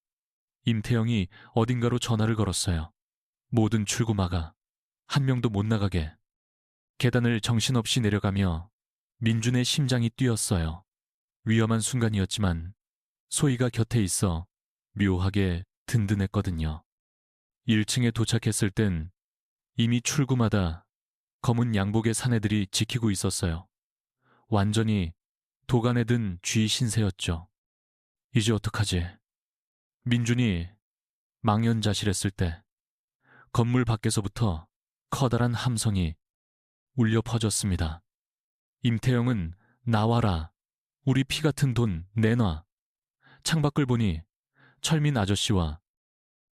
[SPEAKER 1] 임태영이 어딘가로 전화를 걸었어요. 모든 출구 막아 한 명도 못 나가게. 계단을 정신없이 내려가며 민준의 심장이 뛰었어요. 위험한 순간이었지만 소희가 곁에 있어 묘하게 든든했거든요. 1층에 도착했을 땐 이미 출구마다 검은 양복의 사내들이 지키고 있었어요. 완전히 도간에 든 쥐 신세였죠. 이제 어떡하지? 민준이 망연자실했을 때 건물 밖에서부터 커다란 함성이 울려 퍼졌습니다. 임태영은 나와라. 우리 피 같은 돈 내놔. 창밖을 보니 철민 아저씨와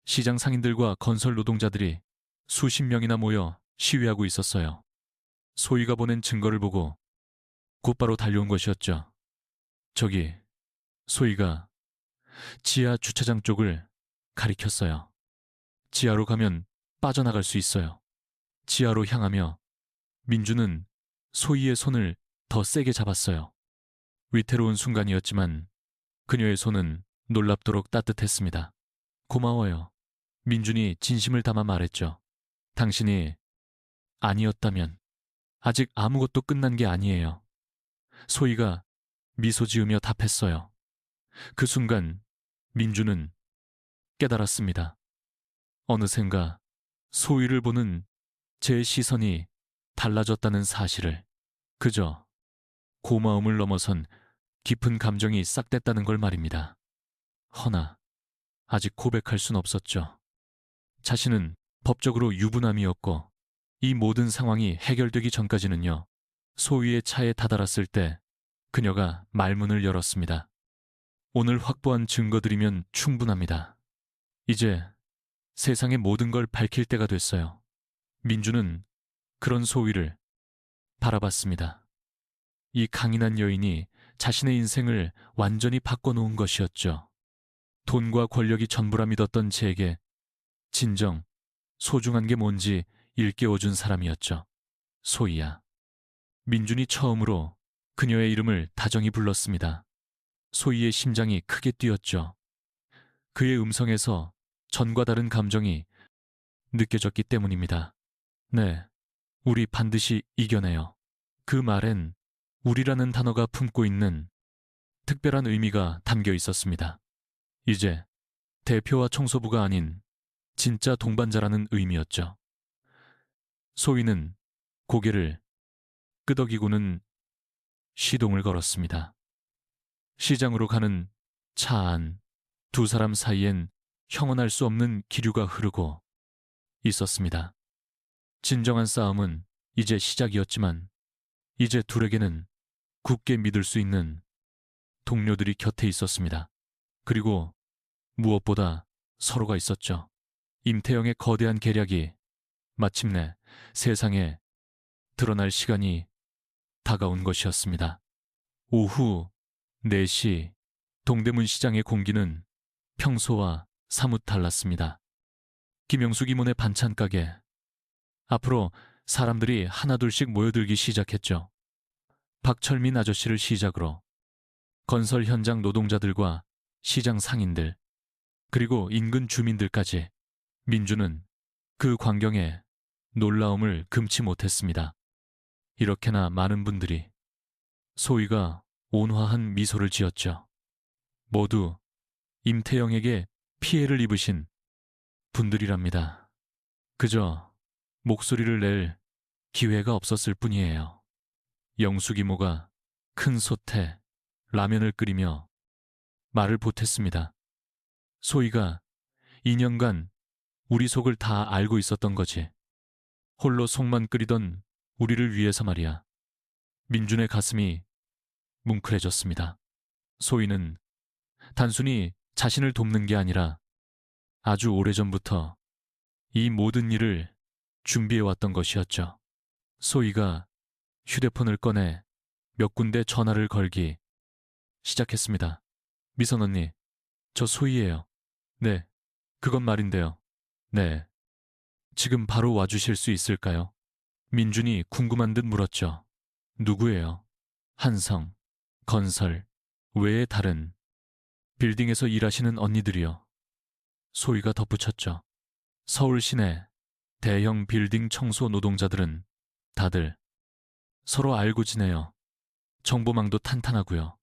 [SPEAKER 1] 시장 상인들과 건설 노동자들이 수십 명이나 모여 시위하고 있었어요. 소희가 보낸 증거를 보고 곧바로 달려온 것이었죠. 저기, 소희가 지하 주차장 쪽을 가리켰어요. 지하로 가면 빠져나갈 수 있어요. 지하로 향하며 민주는 소희의 손을 더 세게 잡았어요. 위태로운 순간이었지만 그녀의 손은 놀랍도록 따뜻했습니다. 고마워요. 민준이 진심을 담아 말했죠. 당신이 아니었다면 아직 아무것도 끝난 게 아니에요. 소희가 미소 지으며 답했어요. 그 순간 민준은 깨달았습니다. 어느샌가 소희를 보는 제 시선이 달라졌다는 사실을. 그저 고마움을 넘어선 깊은 감정이 싹됐다는 걸 말입니다. 허나 아직 고백할 순 없었죠. 자신은 법적으로 유부남이었고 이 모든 상황이 해결되기 전까지는요. 소희의 차에 다다랐을 때 그녀가 말문을 열었습니다. 오늘 확보한 증거들이면 충분합니다. 이제 세상의 모든 걸 밝힐 때가 됐어요. 민주는 그런 소희를 바라봤습니다. 이 강인한 여인이 자신의 인생을 완전히 바꿔놓은 것이었죠. 돈과 권력이 전부라 믿었던 제게 진정 소중한 게 뭔지 일깨워준 사람이었죠. 소희야. 민준이 처음으로 그녀의 이름을 다정히 불렀습니다. 소희의 심장이 크게 뛰었죠. 그의 음성에서 전과 다른 감정이 느껴졌기 때문입니다. 네, 우리 반드시 이겨내요. 그 말엔 우리라는 단어가 품고 있는 특별한 의미가 담겨 있었습니다. 이제 대표와 청소부가 아닌 진짜 동반자라는 의미였죠. 소희는 고개를 끄덕이고는 시동을 걸었습니다. 시장으로 가는 차 안 두 사람 사이엔 형언할 수 없는 기류가 흐르고 있었습니다. 진정한 싸움은 이제 시작이었지만 이제 둘에게는 굳게 믿을 수 있는 동료들이 곁에 있었습니다. 그리고 무엇보다 서로가 있었죠. 임태영의 거대한 계략이 마침내 세상에 드러날 시간이 다가온 것이었습니다. 오후 4시 동대문 시장의 공기는 평소와 사뭇 달랐습니다. 김영숙 이모네 반찬 가게. 앞으로 사람들이 하나둘씩 모여들기 시작했죠. 박철민 아저씨를 시작으로 건설 현장 노동자들과 시장 상인들, 그리고 인근 주민들까지. 민주는 그 광경에 놀라움을 금치 못했습니다. 이렇게나 많은 분들이. 소희가 온화한 미소를 지었죠. 모두 임태영에게 피해를 입으신 분들이랍니다. 그저 목소리를 낼 기회가 없었을 뿐이에요. 영숙 이모가 큰 솥에 라면을 끓이며 말을 보탰습니다. 소희가 2년간 우리 속을 다 알고 있었던 거지. 홀로 속만 끓이던 우리를 위해서 말이야. 민준의 가슴이 뭉클해졌습니다. 소희는 단순히 자신을 돕는 게 아니라 아주 오래전부터 이 모든 일을 준비해왔던 것이었죠. 소희가 휴대폰을 꺼내 몇 군데 전화를 걸기 시작했습니다. 미선 언니, 저 소희예요. 네, 그건 말인데요. 네, 지금 바로 와주실 수 있을까요? 민준이 궁금한 듯 물었죠. 누구예요? 한성, 건설, 외에 다른 빌딩에서 일하시는 언니들이요. 소희가 덧붙였죠. 서울 시내 대형 빌딩 청소 노동자들은 다들 서로 알고 지내요. 정보망도 탄탄하고요.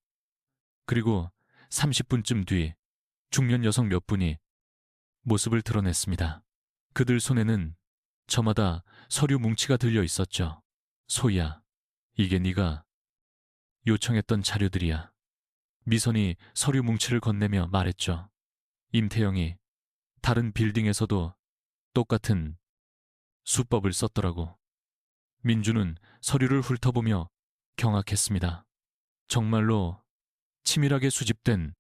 [SPEAKER 1] 그리고 30분쯤 뒤 중년 여성 몇 분이 모습을 드러냈습니다. 그들 손에는 저마다 서류 뭉치가 들려 있었죠. 소희야, 이게 네가 요청했던 자료들이야. 미선이 서류 뭉치를 건네며 말했죠. 임태영이 다른 빌딩에서도 똑같은 수법을 썼더라고. 민주는 서류를 훑어보며 경악했습니다. 정말로 치밀하게 수집된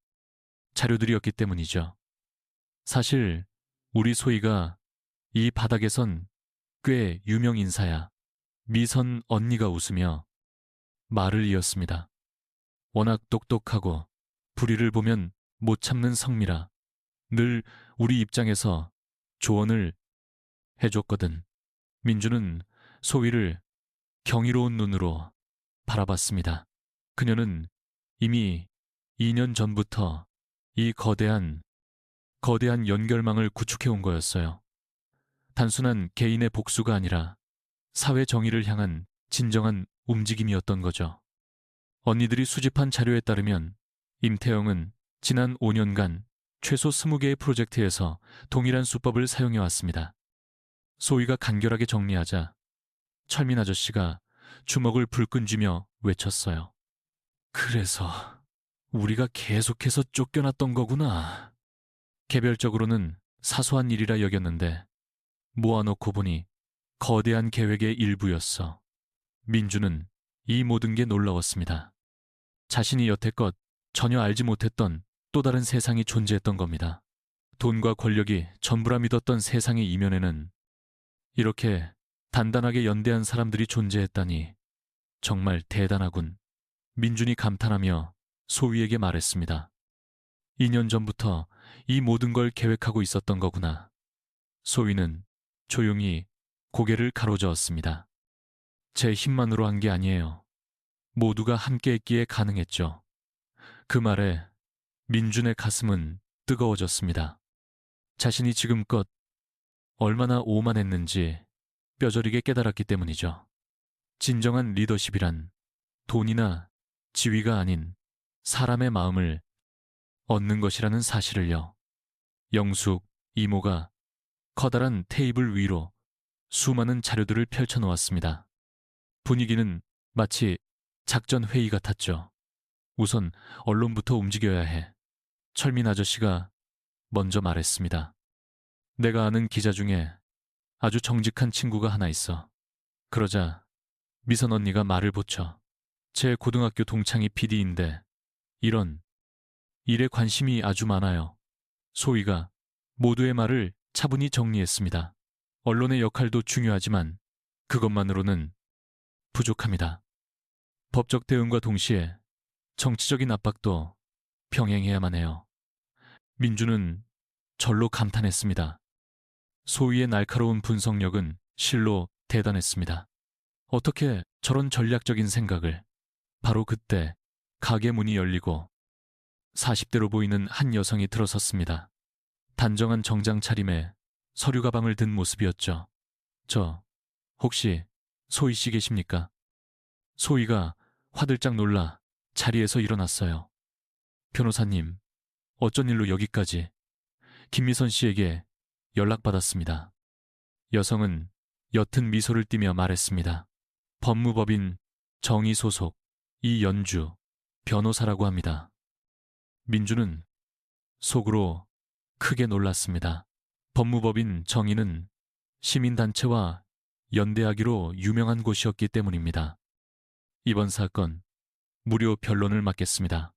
[SPEAKER 1] 자료들이었기 때문이죠. 사실 우리 소희가 이 바닥에선 꽤 유명 인사야. 미선 언니가 웃으며 말을 이었습니다. 워낙 똑똑하고 불의를 보면 못 참는 성미라 늘 우리 입장에서 조언을 해줬거든. 민주는 소희를 경이로운 눈으로 바라봤습니다. 그녀는 이미 2년 전부터 이 거대한 연결망을 구축해온 거였어요. 단순한 개인의 복수가 아니라 사회 정의를 향한 진정한 움직임이었던 거죠. 언니들이 수집한 자료에 따르면 임태영은 지난 5년간 최소 20개의 프로젝트에서 동일한 수법을 사용해 왔습니다. 소희가 간결하게 정리하자 철민 아저씨가 주먹을 불끈 쥐며 외쳤어요. 그래서 우리가 계속해서 쫓겨났던 거구나. 개별적으로는 사소한 일이라 여겼는데 모아놓고 보니 거대한 계획의 일부였어. 민주는 이 모든 게 놀라웠습니다. 자신이 여태껏 전혀 알지 못했던 또 다른 세상이 존재했던 겁니다. 돈과 권력이 전부라 믿었던 세상의 이면에는 이렇게 단단하게 연대한 사람들이 존재했다니 정말 대단하군. 민준이 감탄하며 소희에게 말했습니다. 2년 전부터 이 모든 걸 계획하고 있었던 거구나. 소희는 조용히 고개를 가로저었습니다. 제 힘만으로 한 게 아니에요. 모두가 함께 했기에 가능했죠. 그 말에 민준의 가슴은 뜨거워졌습니다. 자신이 지금껏 얼마나 오만했는지 뼈저리게 깨달았기 때문이죠. 진정한 리더십이란 돈이나 지위가 아닌 사람의 마음을 얻는 것이라는 사실을요. 영숙, 이모가 커다란 테이블 위로 수많은 자료들을 펼쳐놓았습니다. 분위기는 마치 작전 회의 같았죠. 우선 언론부터 움직여야 해. 철민 아저씨가 먼저 말했습니다. 내가 아는 기자 중에 아주 정직한 친구가 하나 있어. 그러자 미선 언니가 말을 붙여. 제 고등학교 동창이 PD인데 이런 일에 관심이 아주 많아요. 소희가 모두의 말을 차분히 정리했습니다. 언론의 역할도 중요하지만 그것만으로는 부족합니다. 법적 대응과 동시에 정치적인 압박도 병행해야만 해요. 민주는 절로 감탄했습니다. 소희의 날카로운 분석력은 실로 대단했습니다. 어떻게 저런 전략적인 생각을. 바로 그때 가게 문이 열리고 40대로 보이는 한 여성이 들어섰습니다. 단정한 정장 차림에 서류 가방을 든 모습이었죠. 저 혹시 소희 씨 계십니까? 소희가 화들짝 놀라 자리에서 일어났어요. 변호사님, 어쩐 일로 여기까지? 김미선 씨에게 연락받았습니다. 여성은 옅은 미소를 띠며 말했습니다. 법무법인 정의 소속 이연주 변호사라고 합니다. 민주는 속으로 크게 놀랐습니다. 법무법인 정의는 시민단체와 연대하기로 유명한 곳이었기 때문입니다. 이번 사건 무료 변론을 맡겠습니다.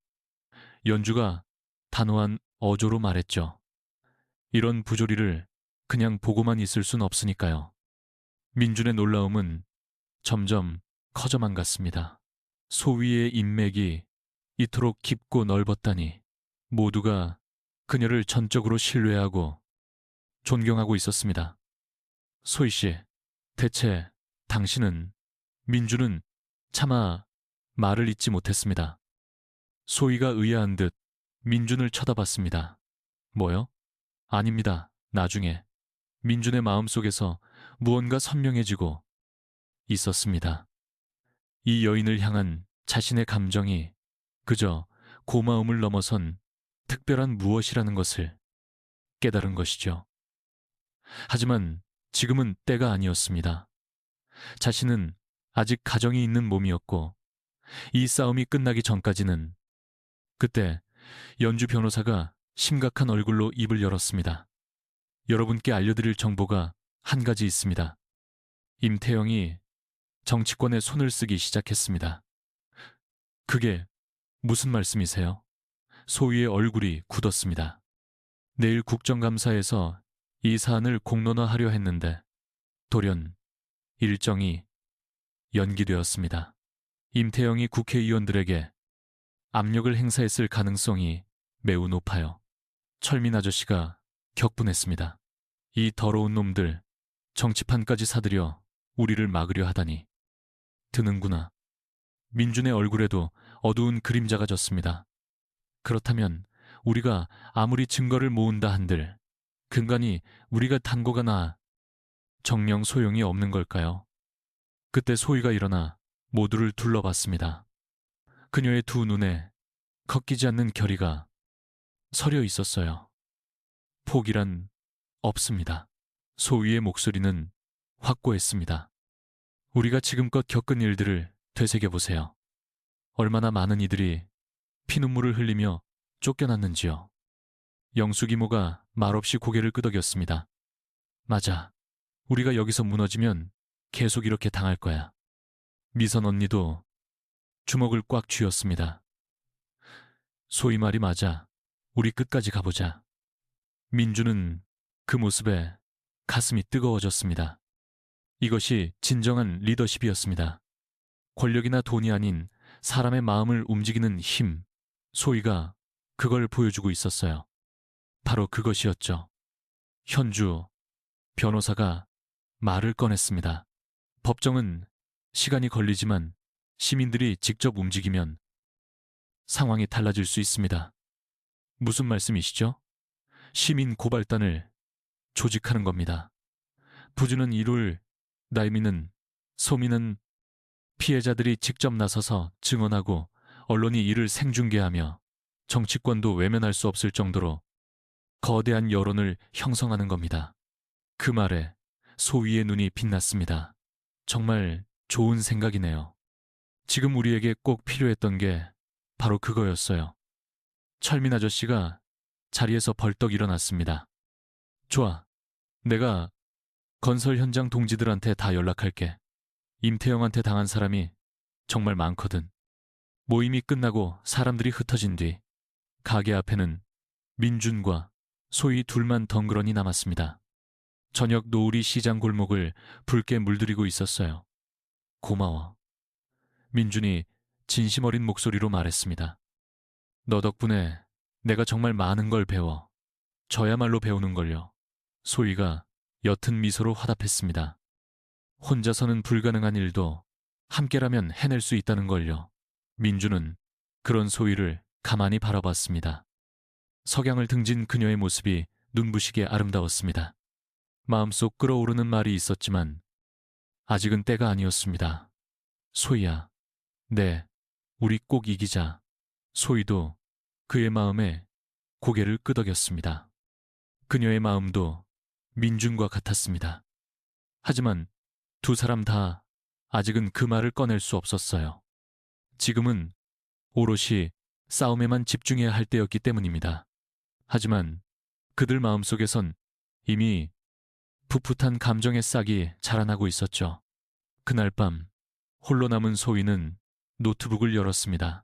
[SPEAKER 1] 연주가 단호한 어조로 말했죠. 이런 부조리를 그냥 보고만 있을 순 없으니까요. 민준의 놀라움은 점점 커져만 갔습니다. 소위의 인맥이 이토록 깊고 넓었다니 모두가 그녀를 전적으로 신뢰하고 존경하고 있었습니다. 소희 씨, 대체 당신은, 민주는 차마 말을 잇지 못했습니다. 소희가 의아한 듯 민준을 쳐다봤습니다. 뭐요? 아닙니다. 나중에 민준의 마음속에서 무언가 선명해지고 있었습니다. 이 여인을 향한 자신의 감정이 그저 고마움을 넘어선 특별한 무엇이라는 것을 깨달은 것이죠. 하지만 지금은 때가 아니었습니다. 자신은 아직 가정이 있는 몸이었고 이 싸움이 끝나기 전까지는. 그때 연주 변호사가 심각한 얼굴로 입을 열었습니다. 여러분께 알려드릴 정보가 한 가지 있습니다. 임태영이 정치권에 손을 쓰기 시작했습니다. 그게 무슨 말씀이세요? 소희의 얼굴이 굳었습니다. 내일 국정감사에서 이 사안을 공론화하려 했는데 돌연 일정이 연기되었습니다. 임태영이 국회의원들에게 압력을 행사했을 가능성이 매우 높아요. 철민 아저씨가 격분했습니다. 이 더러운 놈들, 정치판까지 사들여 우리를 막으려 하다니. 드는구나. 민준의 얼굴에도 어두운 그림자가 졌습니다. 그렇다면 우리가 아무리 증거를 모은다 한들 근간이 우리가 단거가 정녕 소용이 없는 걸까요? 그때 소희가 일어나 모두를 둘러봤습니다. 그녀의 두 눈에 걷기지 않는 결의가 서려 있었어요. 포기란 없습니다. 소희의 목소리는 확고했습니다. 우리가 지금껏 겪은 일들을 되새겨보세요. 얼마나 많은 이들이 피눈물을 흘리며 쫓겨났는지요. 영숙이모가 말없이 고개를 끄덕였습니다. 맞아. 우리가 여기서 무너지면 계속 이렇게 당할 거야. 미선 언니도 주먹을 꽉 쥐었습니다. 소희 말이 맞아. 우리 끝까지 가보자. 민주는 그 모습에 가슴이 뜨거워졌습니다. 이것이 진정한 리더십이었습니다. 권력이나 돈이 아닌 사람의 마음을 움직이는 힘. 소희가 그걸 보여주고 있었어요. 바로 그것이었죠. 현주 변호사가 말을 꺼냈습니다. 법정은 시간이 걸리지만 시민들이 직접 움직이면 상황이 달라질 수 있습니다. 무슨 말씀이시죠? 시민 고발단을 조직하는 겁니다. 부주는 이룰, 날미는, 소민은 피해자들이 직접 나서서 증언하고 언론이 이를 생중계하며 정치권도 외면할 수 없을 정도로 거대한 여론을 형성하는 겁니다. 그 말에 소희의 눈이 빛났습니다. 정말 좋은 생각이네요. 지금 우리에게 꼭 필요했던 게 바로 그거였어요. 철민 아저씨가 자리에서 벌떡 일어났습니다. 좋아. 내가 건설 현장 동지들한테 다 연락할게. 임태영한테 당한 사람이 정말 많거든. 모임이 끝나고 사람들이 흩어진 뒤 가게 앞에는 민준과 소희 둘만 덩그러니 남았습니다. 저녁 노을이 시장 골목을 붉게 물들이고 있었어요. 고마워. 민준이 진심 어린 목소리로 말했습니다. 너 덕분에 내가 정말 많은 걸 배워. 저야말로 배우는걸요. 소희가 옅은 미소로 화답했습니다. 혼자서는 불가능한 일도 함께라면 해낼 수 있다는 걸요. 민주는 그런 소희를 가만히 바라봤습니다. 석양을 등진 그녀의 모습이 눈부시게 아름다웠습니다. 마음속 끓어오르는 말이 있었지만 아직은 때가 아니었습니다. 소희야, 네, 우리 꼭 이기자. 소희도 그의 마음에 고개를 끄덕였습니다. 그녀의 마음도 민준과 같았습니다. 하지만 두 사람 다 아직은 그 말을 꺼낼 수 없었어요. 지금은 오롯이 싸움에만 집중해야 할 때였기 때문입니다. 하지만 그들 마음속에선 이미 풋풋한 감정의 싹이 자라나고 있었죠. 그날 밤 홀로 남은 소희는 노트북을 열었습니다.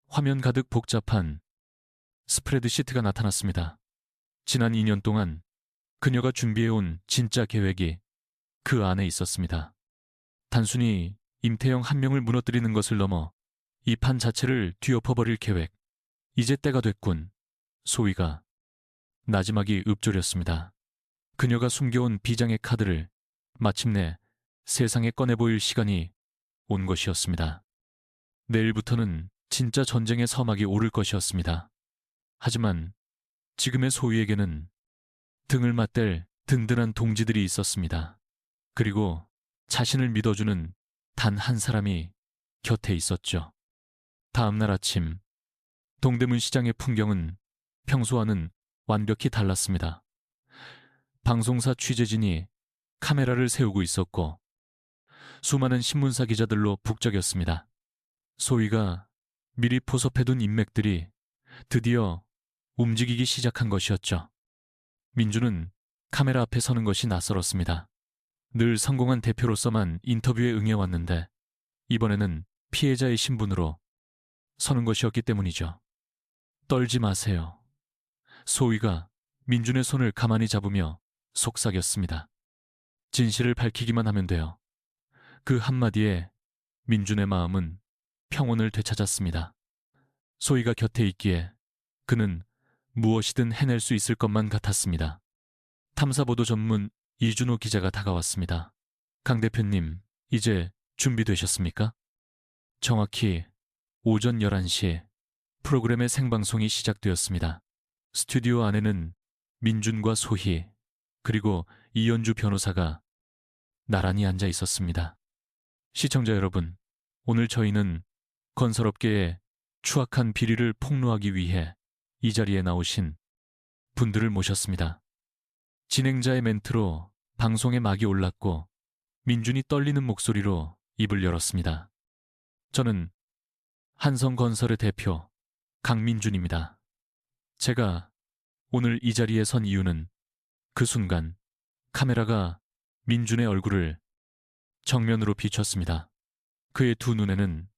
[SPEAKER 1] 화면 가득 복잡한 스프레드시트가 나타났습니다. 지난 2년 동안 그녀가 준비해온 진짜 계획이 그 안에 있었습니다. 단순히 임태영 한 명을 무너뜨리는 것을 넘어 이 판 자체를 뒤엎어버릴 계획. 이제 때가 됐군. 소희가 나지막이 읊조렸습니다. 그녀가 숨겨온 비장의 카드를 마침내 세상에 꺼내 보일 시간이 온 것이었습니다. 내일부터는 진짜 전쟁의 서막이 오를 것이었습니다. 하지만 지금의 소희에게는 등을 맞댈 든든한 동지들이 있었습니다. 그리고 자신을 믿어주는 단 한 사람이 곁에 있었죠. 다음 날 아침, 동대문 시장의 풍경은 평소와는 완벽히 달랐습니다. 방송사 취재진이 카메라를 세우고 있었고 수많은 신문사 기자들로 북적였습니다. 소희가 미리 포섭해둔 인맥들이 드디어 움직이기 시작한 것이었죠. 민주는 카메라 앞에 서는 것이 낯설었습니다. 늘 성공한 대표로서만 인터뷰에 응해왔는데 이번에는 피해자의 신분으로 서는 것이었기 때문이죠. 떨지 마세요. 소희가 민준의 손을 가만히 잡으며 속삭였습니다. 진실을 밝히기만 하면 돼요. 그 한마디에 민준의 마음은 평온을 되찾았습니다. 소희가 곁에 있기에 그는 무엇이든 해낼 수 있을 것만 같았습니다. 탐사보도 전문 이준호 기자가 다가왔습니다. 강 대표님, 이제 준비되셨습니까? 정확히 오전 11시 프로그램의 생방송이 시작되었습니다. 스튜디오 안에는 민준과 소희, 그리고 이연주 변호사가 나란히 앉아 있었습니다. 시청자 여러분, 오늘 저희는 건설업계의 추악한 비리를 폭로하기 위해 이 자리에 나오신 분들을 모셨습니다. 진행자의 멘트로 방송의 막이 올랐고 민준이 떨리는 목소리로 입을 열었습니다. 저는 한성건설의 대표 강민준입니다. 제가 오늘 이 자리에 선 이유는 그 순간 카메라가 민준의 얼굴을 정면으로 비췄습니다. 그의 두 눈에는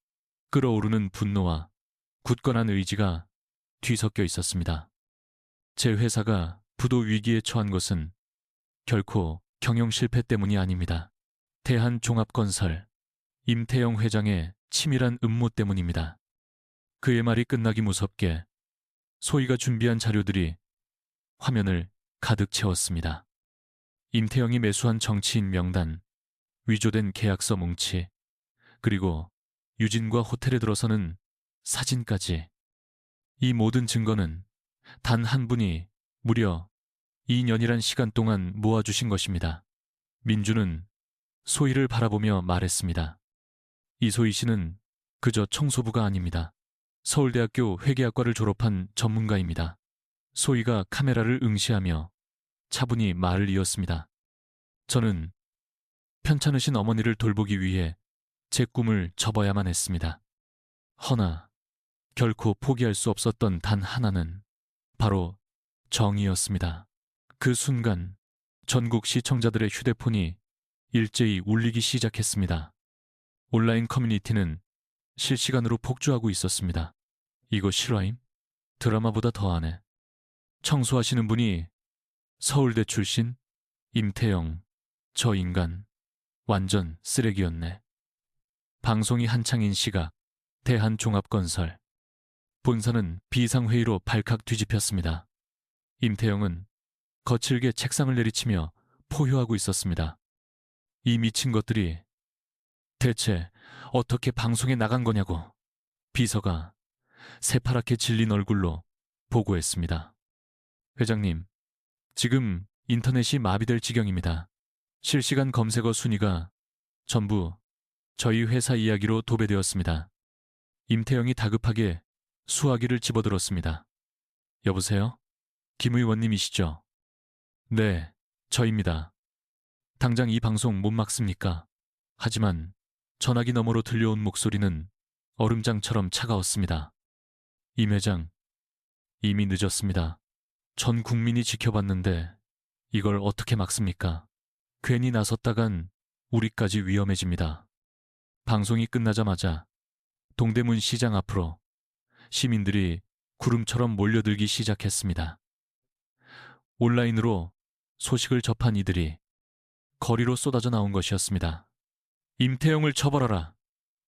[SPEAKER 1] 끓어오르는 분노와 굳건한 의지가 뒤섞여 있었습니다. 제 회사가 부도 위기에 처한 것은 결코 경영 실패 때문이 아닙니다. 대한종합건설 임태영 회장의 치밀한 음모 때문입니다. 그의 말이 끝나기 무섭게 소희가 준비한 자료들이 화면을 가득 채웠습니다. 임태영이 매수한 정치인 명단, 위조된 계약서 뭉치, 그리고 유진과 호텔에 들어서는 사진까지. 이 모든 증거는 단 한 분이 무려 2년이란 시간 동안 모아주신 것입니다. 민주는 소희를 바라보며 말했습니다. 이소희 씨는 그저 청소부가 아닙니다. 서울대학교 회계학과를 졸업한 전문가입니다. 소희가 카메라를 응시하며 차분히 말을 이었습니다. 저는 편찮으신 어머니를 돌보기 위해 제 꿈을 접어야만 했습니다. 허나 결코 포기할 수 없었던 단 하나는 바로 정의였습니다. 그 순간 전국 시청자들의 휴대폰이 일제히 울리기 시작했습니다. 온라인 커뮤니티는 실시간으로 폭주하고 있었습니다. 이거 실화임? 드라마보다 더하네. 청소하시는 분이 서울대 출신? 임태영, 저 인간 완전 쓰레기였네. 방송이 한창인 시각, 대한종합건설. 본사는 비상회의로 발칵 뒤집혔습니다. 임태영은 거칠게 책상을 내리치며 포효하고 있었습니다. 이 미친 것들이 대체 어떻게 방송에 나간 거냐고 비서가 새파랗게 질린 얼굴로 보고했습니다. 회장님, 지금 인터넷이 마비될 지경입니다. 실시간 검색어 순위가 전부 저희 회사 이야기로 도배되었습니다. 임태영이 다급하게 수화기를 집어들었습니다. 여보세요? 김 의원님이시죠? 네, 저입니다. 당장 이 방송 못 막습니까? 하지만 전화기 너머로 들려온 목소리는 얼음장처럼 차가웠습니다. 임 회장, 이미 늦었습니다. 전 국민이 지켜봤는데 이걸 어떻게 막습니까? 괜히 나섰다간 우리까지 위험해집니다. 방송이 끝나자마자 동대문 시장 앞으로 시민들이 구름처럼 몰려들기 시작했습니다. 온라인으로 소식을 접한 이들이 거리로 쏟아져 나온 것이었습니다. 임태영을 처벌하라.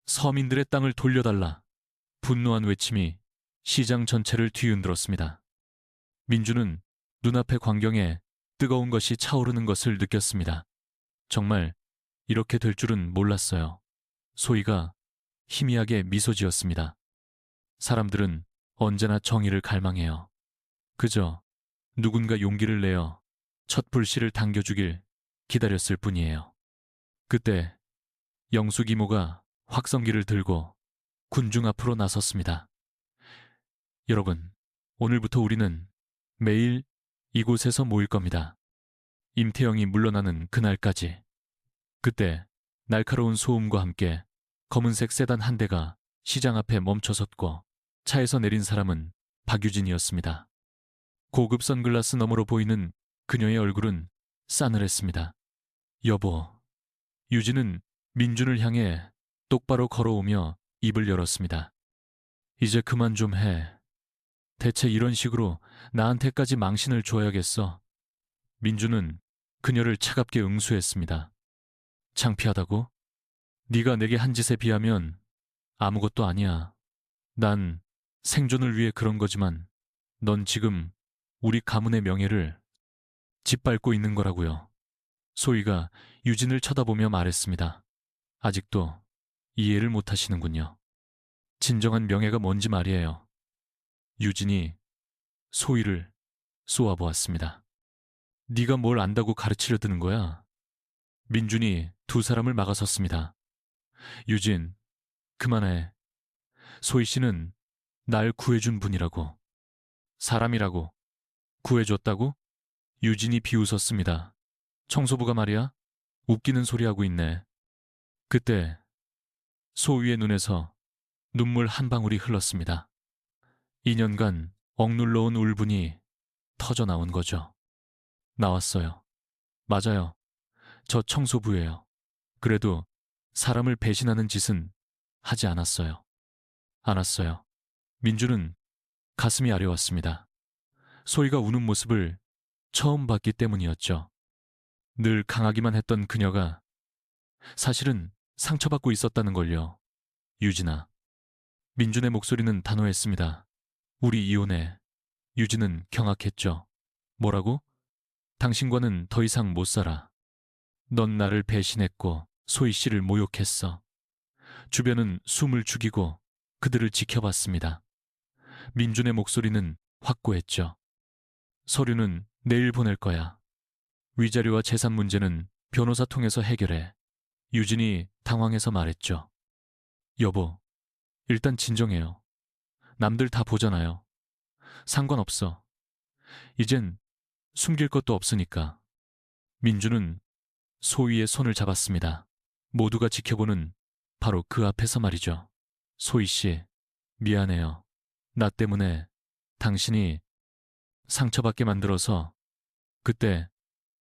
[SPEAKER 1] 서민들의 땅을 돌려달라. 분노한 외침이 시장 전체를 뒤흔들었습니다. 민주는 눈앞의 광경에 뜨거운 것이 차오르는 것을 느꼈습니다. 정말 이렇게 될 줄은 몰랐어요. 소희가 희미하게 미소 지었습니다. 사람들은 언제나 정의를 갈망해요. 그저 누군가 용기를 내어 첫 불씨를 당겨주길 기다렸을 뿐이에요. 그때 영숙 이모가 확성기를 들고 군중 앞으로 나섰습니다. 여러분, 오늘부터 우리는 매일 이곳에서 모일 겁니다. 임태영이 물러나는 그날까지. 그때 날카로운 소음과 함께 검은색 세단 한 대가 시장 앞에 멈춰섰고 차에서 내린 사람은 박유진이었습니다. 고급 선글라스 너머로 보이는 그녀의 얼굴은 싸늘했습니다. 여보. 유진은 민준을 향해 똑바로 걸어오며 입을 열었습니다. 이제 그만 좀 해. 대체 이런 식으로 나한테까지 망신을 줘야겠어. 민준은 그녀를 차갑게 응수했습니다. 창피하다고? 네가 내게 한 짓에 비하면 아무것도 아니야. 난 생존을 위해 그런 거지만 넌 지금 우리 가문의 명예를 짓밟고 있는 거라고요. 소희가 유진을 쳐다보며 말했습니다. 아직도 이해를 못하시는군요. 진정한 명예가 뭔지 말이에요. 유진이 소희를 쏘아보았습니다. 네가 뭘 안다고 가르치려 드는 거야? 민준이 두 사람을 막아섰습니다. 유진, 그만해. 소희 씨는 날 구해준 분이라고. 사람이라고. 구해줬다고? 유진이 비웃었습니다. 청소부가 말이야? 웃기는 소리 하고 있네. 그때 소희의 눈에서 눈물 한 방울이 흘렀습니다. 2년간 억눌러온 울분이 터져나온 거죠. 나왔어요. 맞아요. 저 청소부예요. 그래도 사람을 배신하는 짓은 하지 않았어요. 않았어요. 민주는 가슴이 아려왔습니다. 소희가 우는 모습을 처음 봤기 때문이었죠. 늘 강하기만 했던 그녀가 사실은 상처받고 있었다는 걸요. 유진아. 민준의 목소리는 단호했습니다. 우리 이혼해. 유진은 경악했죠. 뭐라고? 당신과는 더 이상 못 살아. 넌 나를 배신했고 소희 씨를 모욕했어. 주변은 숨을 죽이고 그들을 지켜봤습니다. 민준의 목소리는 확고했죠. 서류는 내일 보낼 거야. 위자료와 재산 문제는 변호사 통해서 해결해. 유진이 당황해서 말했죠. 여보, 일단 진정해요. 남들 다 보잖아요. 상관없어. 이젠 숨길 것도 없으니까. 민주는 소희의 손을 잡았습니다. 모두가 지켜보는 바로 그 앞에서 말이죠. 소희 씨, 미안해요. 나 때문에 당신이 상처받게 만들어서. 그때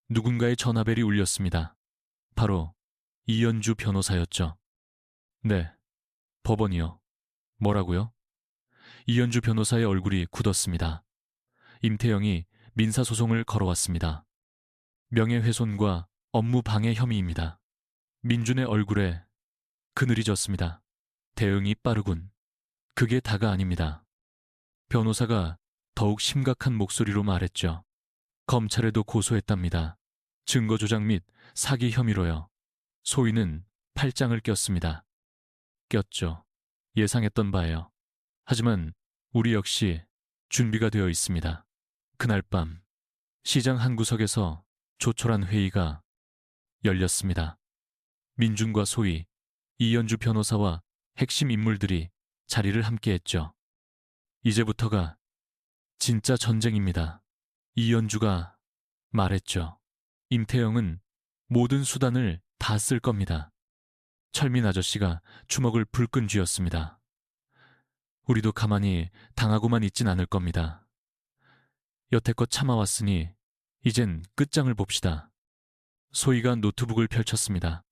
[SPEAKER 1] 누군가의 전화벨이 울렸습니다. 바로 이연주 변호사였죠. 네, 법원이요. 뭐라고요? 이연주 변호사의 얼굴이 굳었습니다. 임태영이 민사소송을 걸어왔습니다. 명예훼손과 업무방해 혐의입니다. 민준의 얼굴에 그늘이 졌습니다. 대응이 빠르군. 그게 다가 아닙니다. 변호사가 더욱 심각한 목소리로 말했죠. 검찰에도 고소했답니다. 증거조작 및 사기 혐의로요. 소희는 팔짱을 꼈습니다. 꼈죠. 예상했던 바예요. 하지만 우리 역시 준비가 되어 있습니다. 그날 밤 시장 한 구석에서 조촐한 회의가 열렸습니다. 민준과 소희, 이연주 변호사와 핵심 인물들이 자리를 함께했죠. 이제부터가 진짜 전쟁입니다. 이연주가 말했죠. 임태영은 모든 수단을 다 쓸 겁니다. 철민 아저씨가 주먹을 불끈 쥐었습니다. 우리도 가만히 당하고만 있진 않을 겁니다. 여태껏 참아왔으니 이젠 끝장을 봅시다. 소희가 노트북을 펼쳤습니다.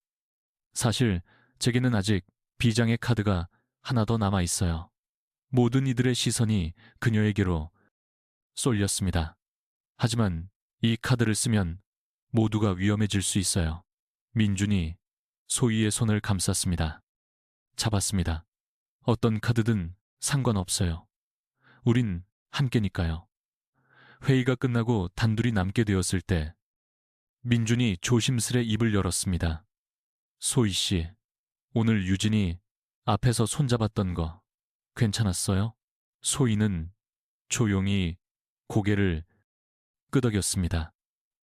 [SPEAKER 1] 사실 제게는 아직 비장의 카드가 하나 더 남아 있어요. 모든 이들의 시선이 그녀에게로 쏠렸습니다. 하지만 이 카드를 쓰면 모두가 위험해질 수 있어요. 민준이 소희의 손을 감쌌습니다. 잡았습니다. 어떤 카드든 상관없어요. 우린 함께니까요. 회의가 끝나고 단둘이 남게 되었을 때 민준이 조심스레 입을 열었습니다. 소희 씨, 오늘 유진이 앞에서 손잡았던 거 괜찮았어요? 소희는 조용히 고개를 끄덕였습니다.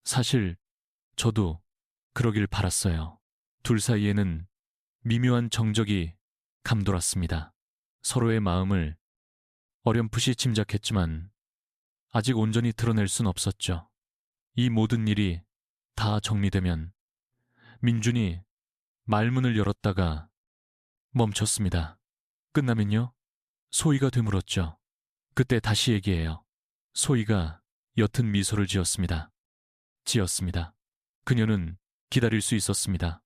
[SPEAKER 1] 사실 저도 그러길 바랐어요. 둘 사이에는 미묘한 정적이 감돌았습니다. 서로의 마음을 어렴풋이 짐작했지만 아직 온전히 드러낼 순 없었죠. 이 모든 일이 다 정리되면 민준이 말문을 열었다가 멈췄습니다. 끝나면요? 소희가 되물었죠. 그때 다시 얘기해요. 소희가 옅은 미소를 지었습니다. 그녀는 기다릴 수 있었습니다.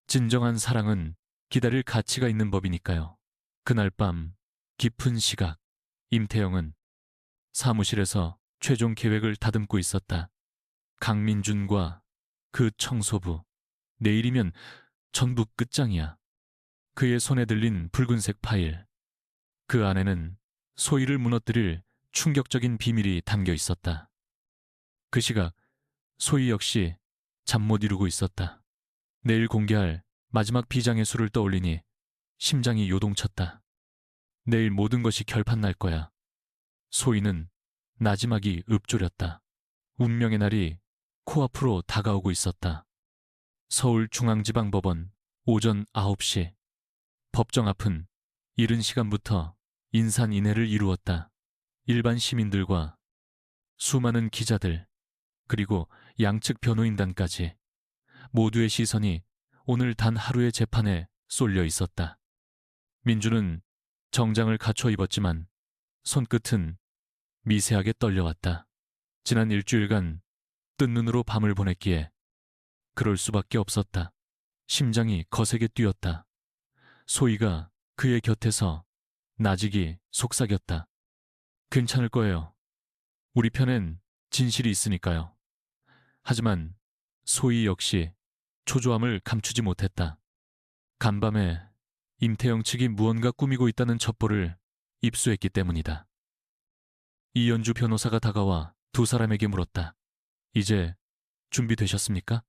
[SPEAKER 1] 진정한 사랑은 기다릴 가치가 있는 법이니까요. 그날 밤 깊은 시각, 임태영은 사무실에서 최종 계획을 다듬고 있었다. 강민준과 그 청소부, 내일이면 전부 끝장이야. 그의 손에 들린 붉은색 파일, 그 안에는 소희를 무너뜨릴 충격적인 비밀이 담겨 있었다. 그 시각 소희 역시 잠 못 이루고 있었다. 내일 공개할 마지막 비장의 수를 떠올리니 심장이 요동쳤다. 내일 모든 것이 결판 날 거야. 소희는 나지막이 읊조렸다. 운명의 날이 코앞으로 다가오고 있었다. 서울중앙지방법원 오전 9시. 법정 앞은 이른 시간부터 인산인해를 이루었다. 일반 시민들과 수많은 기자들, 그리고 양측 변호인단까지 모두의 시선이 오늘 단 하루의 재판에 쏠려 있었다. 민주는 정장을 갖춰 입었지만 손끝은 미세하게 떨려왔다. 지난 일주일간 뜬 눈으로 밤을 보냈기에 그럴 수밖에 없었다. 심장이 거세게 뛰었다. 소희가 그의 곁에서 나직이 속삭였다. 괜찮을 거예요. 우리 편엔 진실이 있으니까요. 하지만 소희 역시 초조함을 감추지 못했다. 간밤에 임태영 측이 무언가 꾸미고 있다는 첩보를 입수했기 때문이다. 이연주 변호사가 다가와 두 사람에게 물었다. 이제 준비되셨습니까?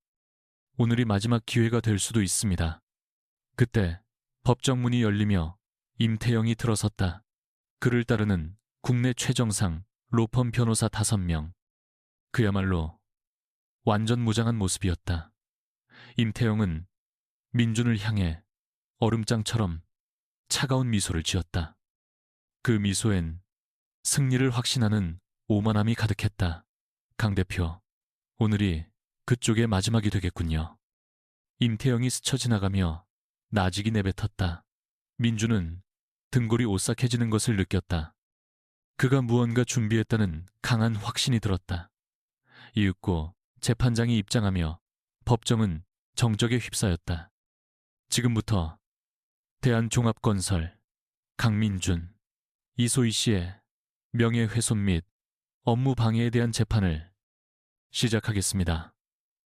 [SPEAKER 1] 오늘이 마지막 기회가 될 수도 있습니다. 그때 법정 문이 열리며 임태영이 들어섰다. 그를 따르는 국내 최정상 로펌 변호사 5명. 그야말로 완전 무장한 모습이었다. 임태영은 민준을 향해 얼음장처럼 차가운 미소를 지었다. 그 미소엔 승리를 확신하는 오만함이 가득했다. 강 대표, 오늘이 그쪽의 마지막이 되겠군요. 임태영이 스쳐 지나가며 나직이 내뱉었다. 민준은 등골이 오싹해지는 것을 느꼈다. 그가 무언가 준비했다는 강한 확신이 들었다. 이윽고 재판장이 입장하며 법정은 정적에 휩싸였다. 지금부터 대한종합건설, 강민준, 이소희 씨의 명예훼손 및 업무 방해에 대한 재판을 시작하겠습니다.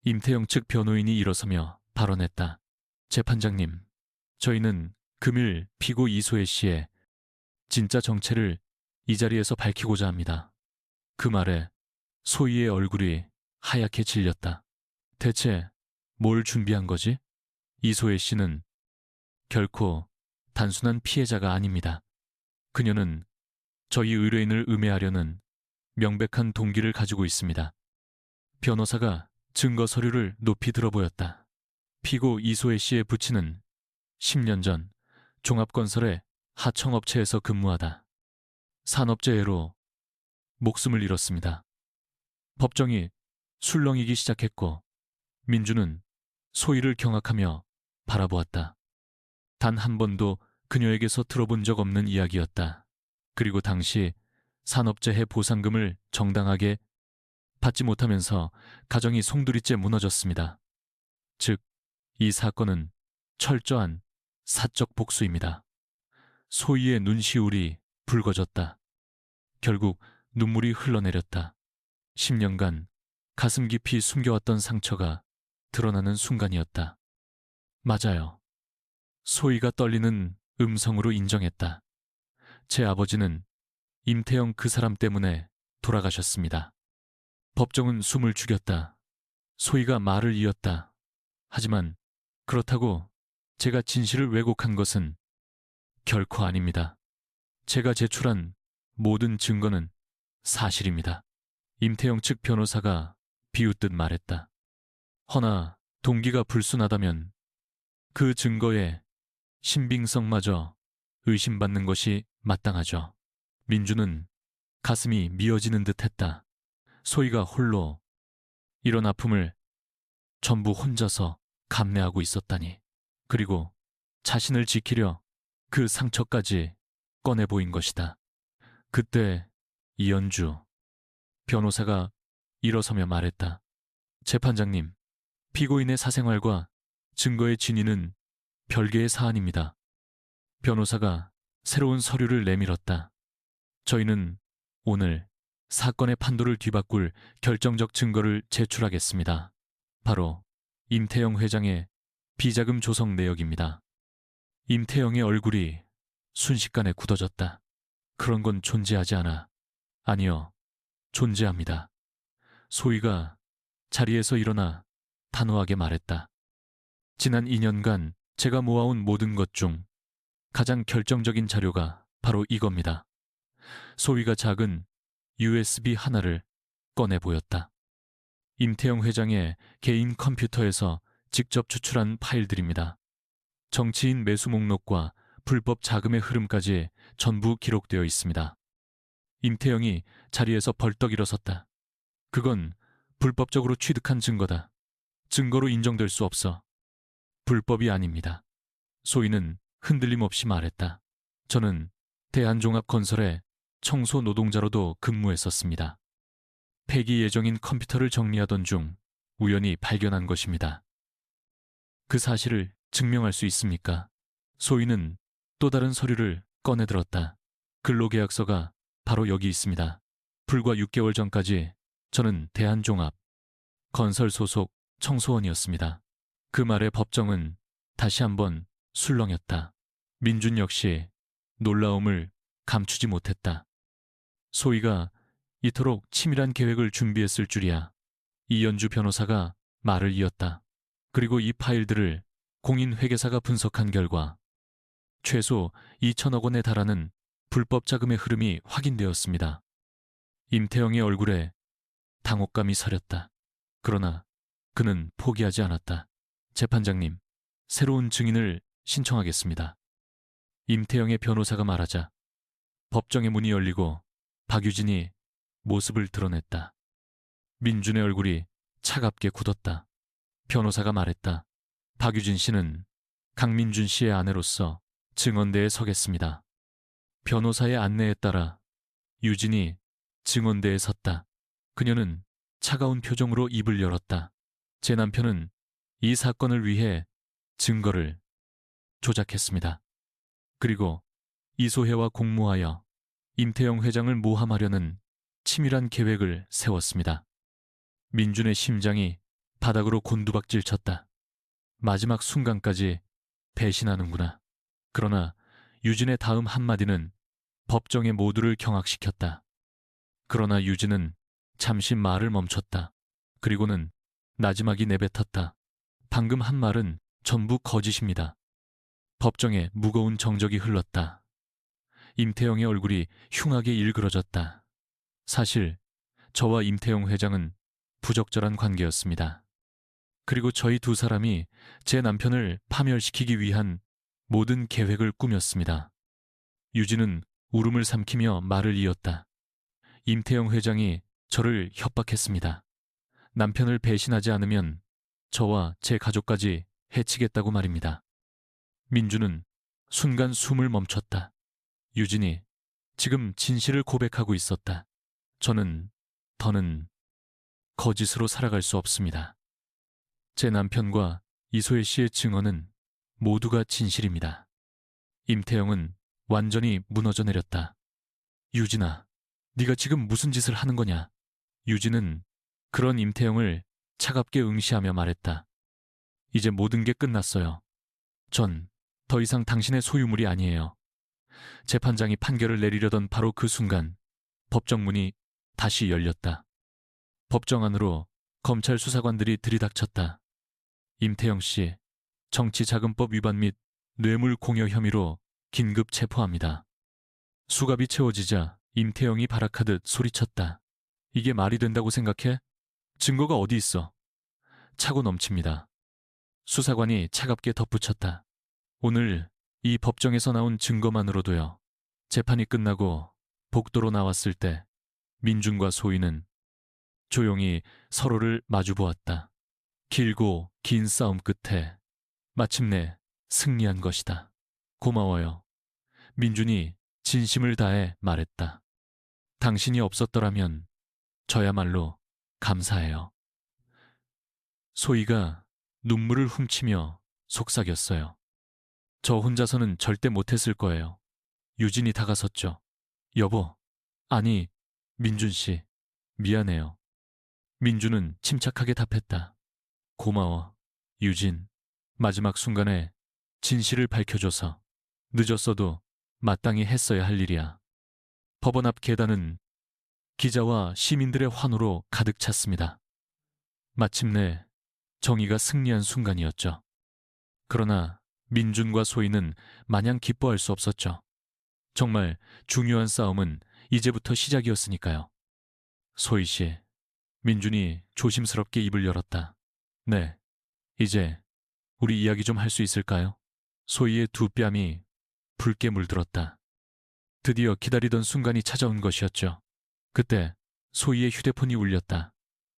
[SPEAKER 1] 임태영 측 변호인이 일어서며 발언했다. 재판장님, 저희는 금일 피고 이소혜 씨의 진짜 정체를 이 자리에서 밝히고자 합니다. 그 말에 소희의 얼굴이 하얗게 질렸다. 대체 뭘 준비한 거지? 이소혜 씨는 결코 단순한 피해자가 아닙니다. 그녀는 저희 의뢰인을 음해하려는 명백한 동기를 가지고 있습니다. 변호사가 증거 서류를 높이 들어보였다. 피고 이소혜 씨의 부친은 10년 전 종합건설의 하청업체에서 근무하다 산업재해로 목숨을 잃었습니다. 법정이 술렁이기 시작했고 민주는 소희를 경악하며 바라보았다. 단 한 번도 그녀에게서 들어본 적 없는 이야기였다. 그리고 당시 산업재해 보상금을 정당하게 받지 못하면서 가정이 송두리째 무너졌습니다. 즉, 이 사건은 철저한 사적 복수입니다. 소희의 눈시울이 붉어졌다. 결국 눈물이 흘러내렸다. 10년간 가슴 깊이 숨겨왔던 상처가 드러나는 순간이었다. 맞아요. 소희가 떨리는 음성으로 인정했다. 제 아버지는 임태영 그 사람 때문에 돌아가셨습니다. 법정은 숨을 죽였다. 소희가 말을 이었다. 하지만 그렇다고 제가 진실을 왜곡한 것은 결코 아닙니다. 제가 제출한 모든 증거는 사실입니다. 임태영 측 변호사가 비웃듯 말했다. 허나 동기가 불순하다면 그 증거에 신빙성마저 의심받는 것이 마땅하죠. 민주는 가슴이 미어지는 듯 했다. 소희가 홀로 이런 아픔을 전부 혼자서 감내하고 있었다니. 그리고 자신을 지키려 그 상처까지 꺼내 보인 것이다. 그때 이연주 변호사가 일어서며 말했다. 재판장님, 피고인의 사생활과 증거의 진위는 별개의 사안입니다. 변호사가 새로운 서류를 내밀었다. 저희는 오늘 사건의 판도를 뒤바꿀 결정적 증거를 제출하겠습니다. 바로 임태영 회장의 비자금 조성 내역입니다. 임태영의 얼굴이 순식간에 굳어졌다. 그런 건 존재하지 않아. 아니요, 존재합니다. 소희가 자리에서 일어나 단호하게 말했다. 지난 2년간 제가 모아온 모든 것 중 가장 결정적인 자료가 바로 이겁니다. 소희가 작은 USB 하나를 꺼내 보였다. 임태영 회장의 개인 컴퓨터에서 직접 추출한 파일들입니다. 정치인 매수 목록과 불법 자금의 흐름까지 전부 기록되어 있습니다. 임태영이 자리에서 벌떡 일어섰다. 그건 불법적으로 취득한 증거다. 증거로 인정될 수 없어. 불법이 아닙니다. 소희는 흔들림 없이 말했다. 저는 대한종합건설의 청소 노동자로도 근무했었습니다. 폐기 예정인 컴퓨터를 정리하던 중 우연히 발견한 것입니다. 그 사실을 증명할 수 있습니까? 소희는 또 다른 서류를 꺼내들었다. 근로계약서가 바로 여기 있습니다. 불과 6개월 전까지 저는 대한종합 건설 소속 청소원이었습니다. 그 말에 법정은 다시 한번 술렁였다. 민준 역시 놀라움을 감추지 못했다. 소희가 이토록 치밀한 계획을 준비했을 줄이야. 이연주 변호사가 말을 이었다. 그리고 이 파일들을 공인회계사가 분석한 결과 최소 2천억 원에 달하는 불법 자금의 흐름이 확인되었습니다. 임태영의 얼굴에 당혹감이 서렸다. 그러나 그는 포기하지 않았다. 재판장님, 새로운 증인을 신청하겠습니다. 임태영의 변호사가 말하자 법정의 문이 열리고 박유진이 모습을 드러냈다. 민준의 얼굴이 차갑게 굳었다. 변호사가 말했다. 박유진 씨는 강민준 씨의 아내로서 증언대에 서겠습니다. 변호사의 안내에 따라 유진이 증언대에 섰다. 그녀는 차가운 표정으로 입을 열었다. 제 남편은 이 사건을 위해 증거를 조작했습니다. 그리고 이소혜와 공모하여 임태영 회장을 모함하려는 치밀한 계획을 세웠습니다. 민준의 심장이 바닥으로 곤두박질 쳤다. 마지막 순간까지 배신하는구나. 그러나 유진의 다음 한마디는 법정의 모두를 경악시켰다. 그러나 유진은 잠시 말을 멈췄다. 그리고는 나지막이 내뱉었다. 방금 한 말은 전부 거짓입니다. 법정에 무거운 정적이 흘렀다. 임태영의 얼굴이 흉하게 일그러졌다. 사실 저와 임태영 회장은 부적절한 관계였습니다. 그리고 저희 두 사람이 제 남편을 파멸시키기 위한 모든 계획을 꾸몄습니다. 유진은 울음을 삼키며 말을 이었다. 임태영 회장이 저를 협박했습니다. 남편을 배신하지 않으면 저와 제 가족까지 해치겠다고 말입니다. 민주는 순간 숨을 멈췄다. 유진이 지금 진실을 고백하고 있었다. 더는 거짓으로 살아갈 수 없습니다. 제 남편과 이소혜 씨의 증언은 모두가 진실입니다. 임태영은 완전히 무너져 내렸다. 유진아, 네가 지금 무슨 짓을 하는 거냐? 유진은 그런 임태영을 차갑게 응시하며 말했다. 이제 모든 게 끝났어요. 전 더 이상 당신의 소유물이 아니에요. 재판장이 판결을 내리려던 바로 그 순간 법정 문이 다시 열렸다. 법정 안으로 검찰 수사관들이 들이닥쳤다. 임태영 씨, 정치자금법 위반 및 뇌물 공여 혐의로 긴급 체포합니다. 수갑이 채워지자 임태영이 발악하듯 소리쳤다. 이게 말이 된다고 생각해? 증거가 어디 있어? 차고 넘칩니다. 수사관이 차갑게 덧붙였다. 오늘 이 법정에서 나온 증거만으로도요. 재판이 끝나고 복도로 나왔을 때 민준과 소희는 조용히 서로를 마주보았다. 길고 긴 싸움 끝에 마침내 승리한 것이다. 고마워요. 민준이 진심을 다해 말했다. 당신이 없었더라면 저야말로 감사해요. 소희가 눈물을 훔치며 속삭였어요. 저 혼자서는 절대 못했을 거예요. 유진이 다가섰죠. 여보, 아니, 민준 씨, 미안해요. 민준은 침착하게 답했다. 고마워, 유진. 마지막 순간에 진실을 밝혀줘서 늦었어도 마땅히 했어야 할 일이야. 법원 앞 계단은 기자와 시민들의 환호로 가득 찼습니다. 마침내 정의가 승리한 순간이었죠. 그러나 민준과 소희는 마냥 기뻐할 수 없었죠. 정말 중요한 싸움은 이제부터 시작이었으니까요. 소희 씨, 민준이 조심스럽게 입을 열었다. 네, 이제 우리 이야기 좀 할 수 있을까요? 소희의 두 뺨이 붉게 물들었다. 드디어 기다리던 순간이 찾아온 것이었죠. 그때 소희의 휴대폰이 울렸다.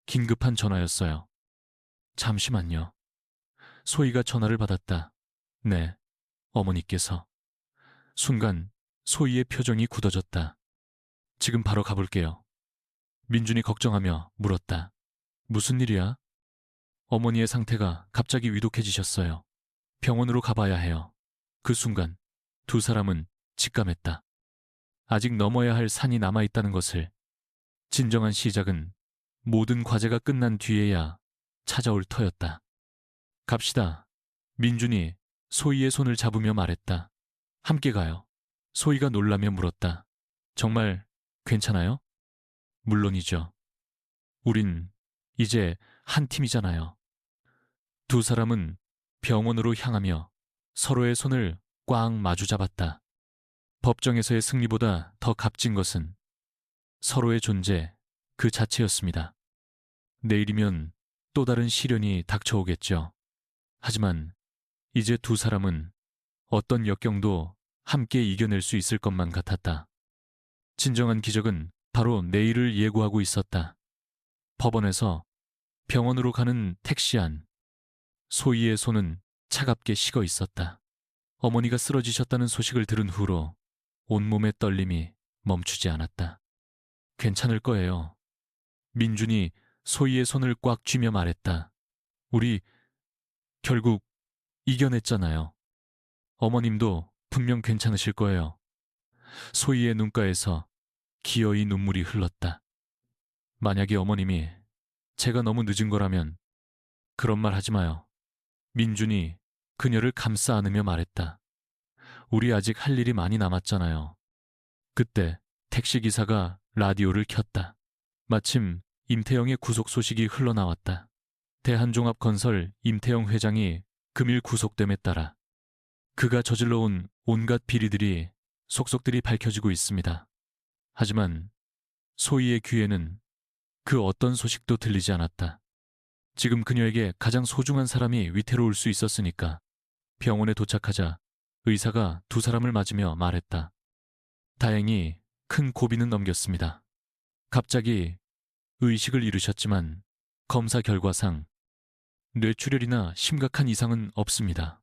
[SPEAKER 1] 긴급한 전화였어요. 잠시만요. 소희가 전화를 받았다. 네, 어머니께서. 순간 소희의 표정이 굳어졌다. 지금 바로 가볼게요. 민준이 걱정하며 물었다. 무슨 일이야? 어머니의 상태가 갑자기 위독해지셨어요. 병원으로 가봐야 해요. 그 순간 두 사람은 직감했다. 아직 넘어야 할 산이 남아있다는 것을. 진정한 시작은 모든 과제가 끝난 뒤에야 찾아올 터였다. 갑시다. 민준이 소희의 손을 잡으며 말했다. 함께 가요. 소희가 놀라며 물었다. 정말 괜찮아요? 물론이죠. 우린 이제 한 팀이잖아요. 두 사람은 병원으로 향하며 서로의 손을 꽉 마주 잡았다. 법정에서의 승리보다 더 값진 것은 서로의 존재 그 자체였습니다. 내일이면 또 다른 시련이 닥쳐오겠죠. 하지만 이제 두 사람은 어떤 역경도 함께 이겨낼 수 있을 것만 같았다. 진정한 기적은 바로 내일을 예고하고 있었다. 법원에서 병원으로 가는 택시 안. 소희의 손은 차갑게 식어 있었다. 어머니가 쓰러지셨다는 소식을 들은 후로 온몸의 떨림이 멈추지 않았다. 괜찮을 거예요. 민준이 소희의 손을 꽉 쥐며 말했다. 우리 결국 이겨냈잖아요. 어머님도 분명 괜찮으실 거예요. 소희의 눈가에서 기어이 눈물이 흘렀다. 만약에 어머님이 제가 너무 늦은 거라면 그런 말 하지 마요. 민준이 그녀를 감싸 안으며 말했다. 우리 아직 할 일이 많이 남았잖아요. 그때 택시기사가 라디오를 켰다. 마침 임태영의 구속 소식이 흘러나왔다. 대한종합건설 임태영 회장이 금일 구속됨에 따라 그가 저질러온 온갖 비리들이 속속들이 밝혀지고 있습니다. 하지만 소희의 귀에는 그 어떤 소식도 들리지 않았다. 지금 그녀에게 가장 소중한 사람이 위태로울 수 있었으니까. 병원에 도착하자 의사가 두 사람을 맞으며 말했다. 다행히 큰 고비는 넘겼습니다. 갑자기 의식을 잃으셨지만 검사 결과상 뇌출혈이나 심각한 이상은 없습니다.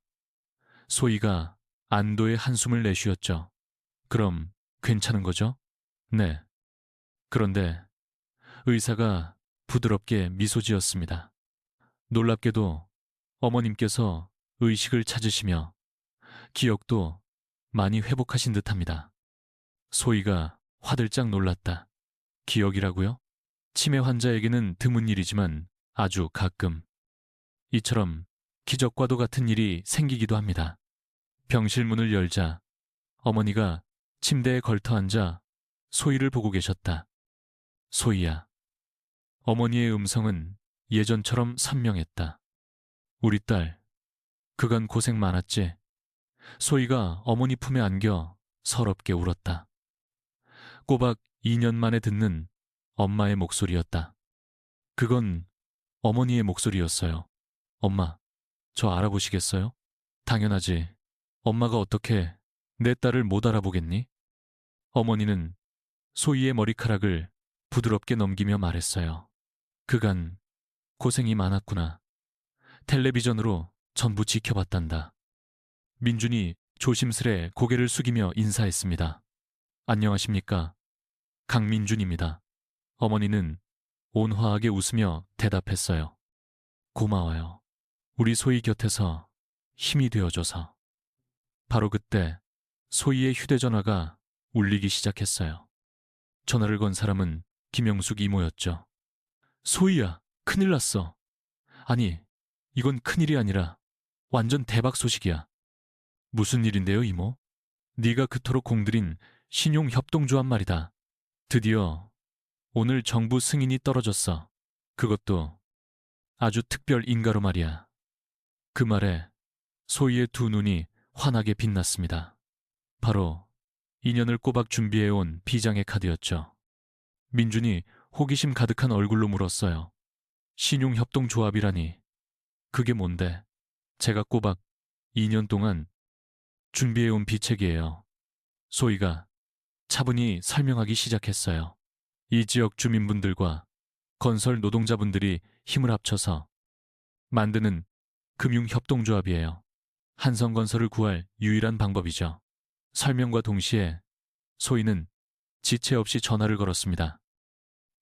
[SPEAKER 1] 소희가 안도의 한숨을 내쉬었죠. 그럼 괜찮은 거죠? 네. 그런데 의사가 부드럽게 미소 지었습니다. 놀랍게도 어머님께서 의식을 찾으시며 기억도 많이 회복하신 듯합니다. 소희가 화들짝 놀랐다. 기억이라고요? 치매 환자에게는 드문 일이지만 아주 가끔 이처럼 기적과도 같은 일이 생기기도 합니다. 병실 문을 열자 어머니가 침대에 걸터 앉아 소희를 보고 계셨다. 소희야. 어머니의 음성은 예전처럼 선명했다. 우리 딸, 그간 고생 많았지? 소희가 어머니 품에 안겨 서럽게 울었다. 꼬박 2년 만에 듣는 엄마의 목소리였다. 그건 어머니의 목소리였어요. 엄마, 저 알아보시겠어요? 당연하지. 엄마가 어떻게 내 딸을 못 알아보겠니? 어머니는 소희의 머리카락을 부드럽게 넘기며 말했어요. 그간 고생이 많았구나. 텔레비전으로 전부 지켜봤단다. 민준이 조심스레 고개를 숙이며 인사했습니다. 안녕하십니까? 강민준입니다. 어머니는 온화하게 웃으며 대답했어요. 고마워요. 우리 소희 곁에서 힘이 되어줘서. 바로 그때 소희의 휴대전화가 울리기 시작했어요. 전화를 건 사람은 김영숙 이모였죠. 소희야, 큰일 났어. 아니, 이건 큰일이 아니라 완전 대박 소식이야. 무슨 일인데요, 이모? 네가 그토록 공들인 신용협동조합 말이다. 드디어 오늘 정부 승인이 떨어졌어. 그것도 아주 특별 인가로 말이야. 그 말에 소희의 두 눈이 환하게 빛났습니다. 바로 2년을 꼬박 준비해온 비장의 카드였죠. 민준이 호기심 가득한 얼굴로 물었어요. 신용협동조합이라니. 그게 뭔데? 제가 꼬박 2년 동안 준비해온 비책이에요. 소희가 차분히 설명하기 시작했어요. 이 지역 주민분들과 건설 노동자분들이 힘을 합쳐서 만드는 금융협동조합이에요. 한성건설을 구할 유일한 방법이죠. 설명과 동시에 소희는 지체 없이 전화를 걸었습니다.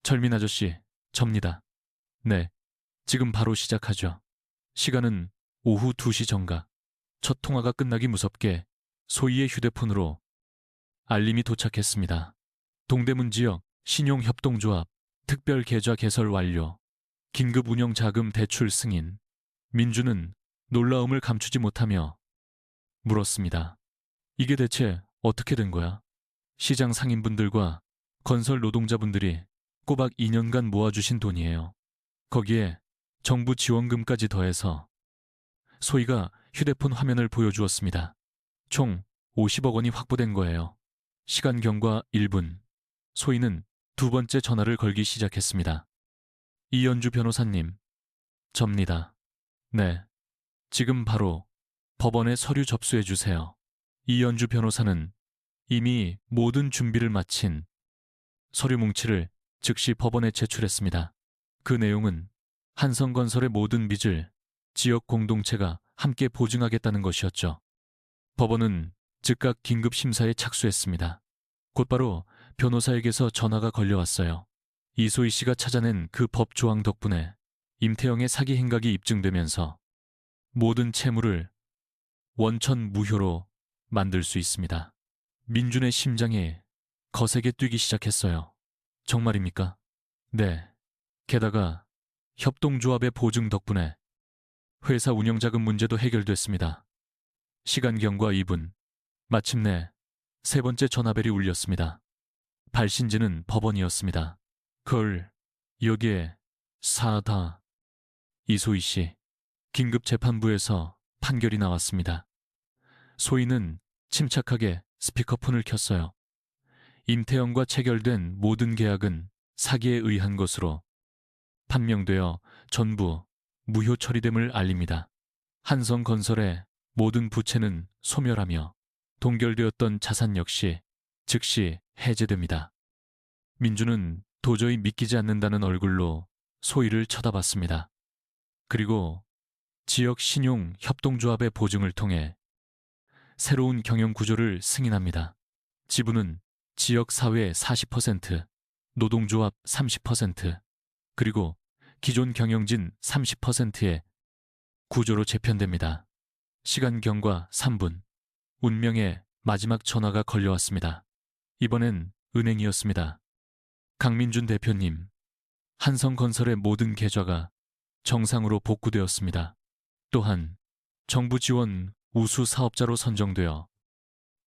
[SPEAKER 1] 철민 아저씨, 접니다. 네, 지금 바로 시작하죠. 시간은 오후 2시 정각. 첫 통화가 끝나기 무섭게 소희의 휴대폰으로 알림이 도착했습니다. 동대문 지역 신용협동조합 특별 계좌 개설 완료. 긴급 운영 자금 대출 승인. 민주는 놀라움을 감추지 못하며 물었습니다. 이게 대체 어떻게 된 거야? 시장 상인분들과 건설 노동자분들이 꼬박 2년간 모아주신 돈이에요. 거기에 정부 지원금까지 더해서 소희가 휴대폰 화면을 보여주었습니다. 총 50억 원이 확보된 거예요. 시간 경과 1분. 소희는 두 번째 전화를 걸기 시작했습니다. 이연주 변호사님, 접니다. 네, 지금 바로 법원에 서류 접수해 주세요. 이연주 변호사는 이미 모든 준비를 마친 서류 뭉치를 즉시 법원에 제출했습니다. 그 내용은 한성건설의 모든 빚을 지역 공동체가 함께 보증하겠다는 것이었죠. 법원은 즉각 긴급 심사에 착수했습니다. 곧바로 변호사에게서 전화가 걸려왔어요. 이소희 씨가 찾아낸 그 법 조항 덕분에 임태영의 사기 행각이 입증되면서 모든 채무를 원천 무효로 만들 수 있습니다. 민준의 심장이 거세게 뛰기 시작했어요. 정말입니까? 네. 게다가 협동조합의 보증 덕분에 회사 운영자금 문제도 해결됐습니다. 시간 경과 2분. 마침내 세 번째 전화벨이 울렸습니다. 발신지는 법원이었습니다. 걸, 여기에 사다. 이소희 씨. 긴급 재판부에서 판결이 나왔습니다. 소희는 침착하게 스피커폰을 켰어요. 임태영과 체결된 모든 계약은 사기에 의한 것으로 판명되어 전부 무효 처리됨을 알립니다. 한성건설의 모든 부채는 소멸하며 동결되었던 자산 역시 즉시 해제됩니다. 민주는 도저히 믿기지 않는다는 얼굴로 소희를 쳐다봤습니다. 그리고 지역 신용 협동조합의 보증을 통해 새로운 경영 구조를 승인합니다. 지분은 지역 사회 40%, 노동조합 30%, 그리고 기존 경영진 30%의 구조로 재편됩니다. 시간 경과 3분. 운명의 마지막 전화가 걸려왔습니다. 이번엔 은행이었습니다. 강민준 대표님, 한성건설의 모든 계좌가 정상으로 복구되었습니다. 또한 정부 지원 우수 사업자로 선정되어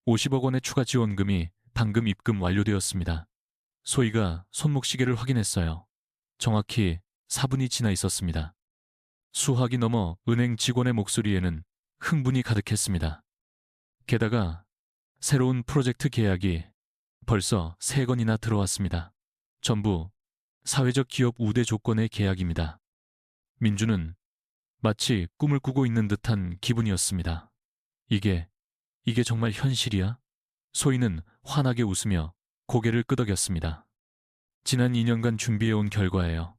[SPEAKER 1] 50억 원의 추가 지원금이 방금 입금 완료되었습니다. 소희가 손목시계를 확인했어요. 정확히 4분이 지나 있었습니다. 수학이 넘어 은행 직원의 목소리에는 흥분이 가득했습니다. 게다가 새로운 프로젝트 계약이 벌써 3건이나 들어왔습니다. 전부 사회적 기업 우대 조건의 계약입니다. 민주는 마치 꿈을 꾸고 있는 듯한 기분이었습니다. 이게 정말 현실이야? 소희는 환하게 웃으며 고개를 끄덕였습니다. 지난 2년간 준비해온 결과예요.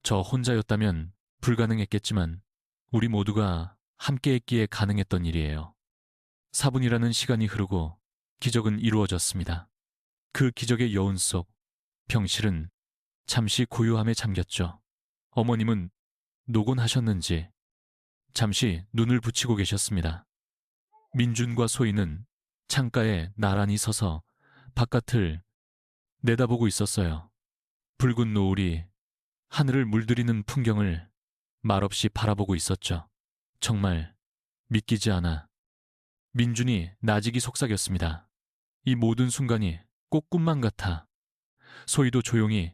[SPEAKER 1] 저 혼자였다면 불가능했겠지만 우리 모두가 함께했기에 가능했던 일이에요. 4분이라는 시간이 흐르고 기적은 이루어졌습니다. 그 기적의 여운 속 병실은 잠시 고요함에 잠겼죠. 어머님은 노곤하셨는지 잠시 눈을 붙이고 계셨습니다. 민준과 소희는 창가에 나란히 서서 바깥을 내다보고 있었어요. 붉은 노을이 하늘을 물들이는 풍경을 말없이 바라보고 있었죠. 정말 믿기지 않아. 민준이 나직이 속삭였습니다. 이 모든 순간이 꼭 꿈만 같아. 소희도 조용히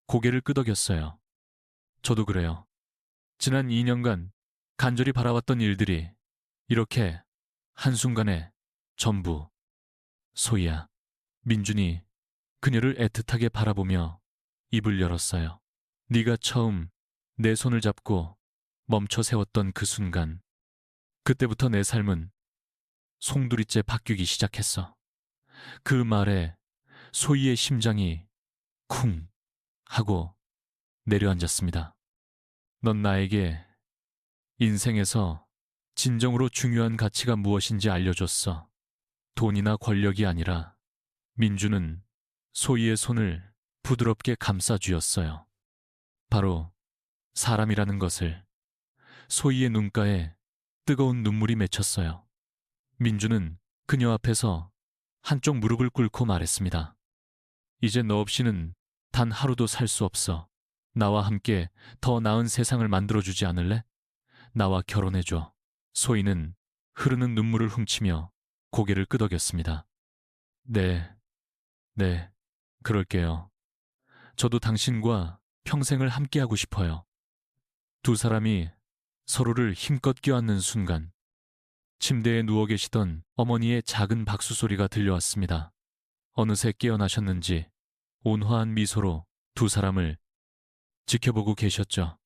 [SPEAKER 1] 고개를 끄덕였어요. 저도 그래요. 지난 2년간 간절히 바라왔던 일들이 이렇게 한순간에 전부. 소희야. 민준이 그녀를 애틋하게 바라보며 입을 열었어요. 네가 처음 내 손을 잡고 멈춰 세웠던 그 순간, 그때부터 내 삶은 송두리째 바뀌기 시작했어. 그 말에 소희의 심장이 쿵 하고 내려앉았습니다. 넌 나에게 인생에서 진정으로 중요한 가치가 무엇인지 알려줬어. 돈이나 권력이 아니라. 민주는 소희의 손을 부드럽게 감싸 쥐었어요. 바로 사람이라는 것을. 소희의 눈가에 뜨거운 눈물이 맺혔어요. 민주는 그녀 앞에서 한쪽 무릎을 꿇고 말했습니다. 이제 너 없이는 단 하루도 살 수 없어. 나와 함께 더 나은 세상을 만들어주지 않을래? 나와 결혼해줘. 소희는 흐르는 눈물을 훔치며 고개를 끄덕였습니다. 네, 그럴게요. 저도 당신과 평생을 함께하고 싶어요. 두 사람이 서로를 힘껏 껴안는 순간 침대에 누워 계시던 어머니의 작은 박수 소리가 들려왔습니다. 어느새 깨어나셨는지 온화한 미소로 두 사람을 지켜보고 계셨죠.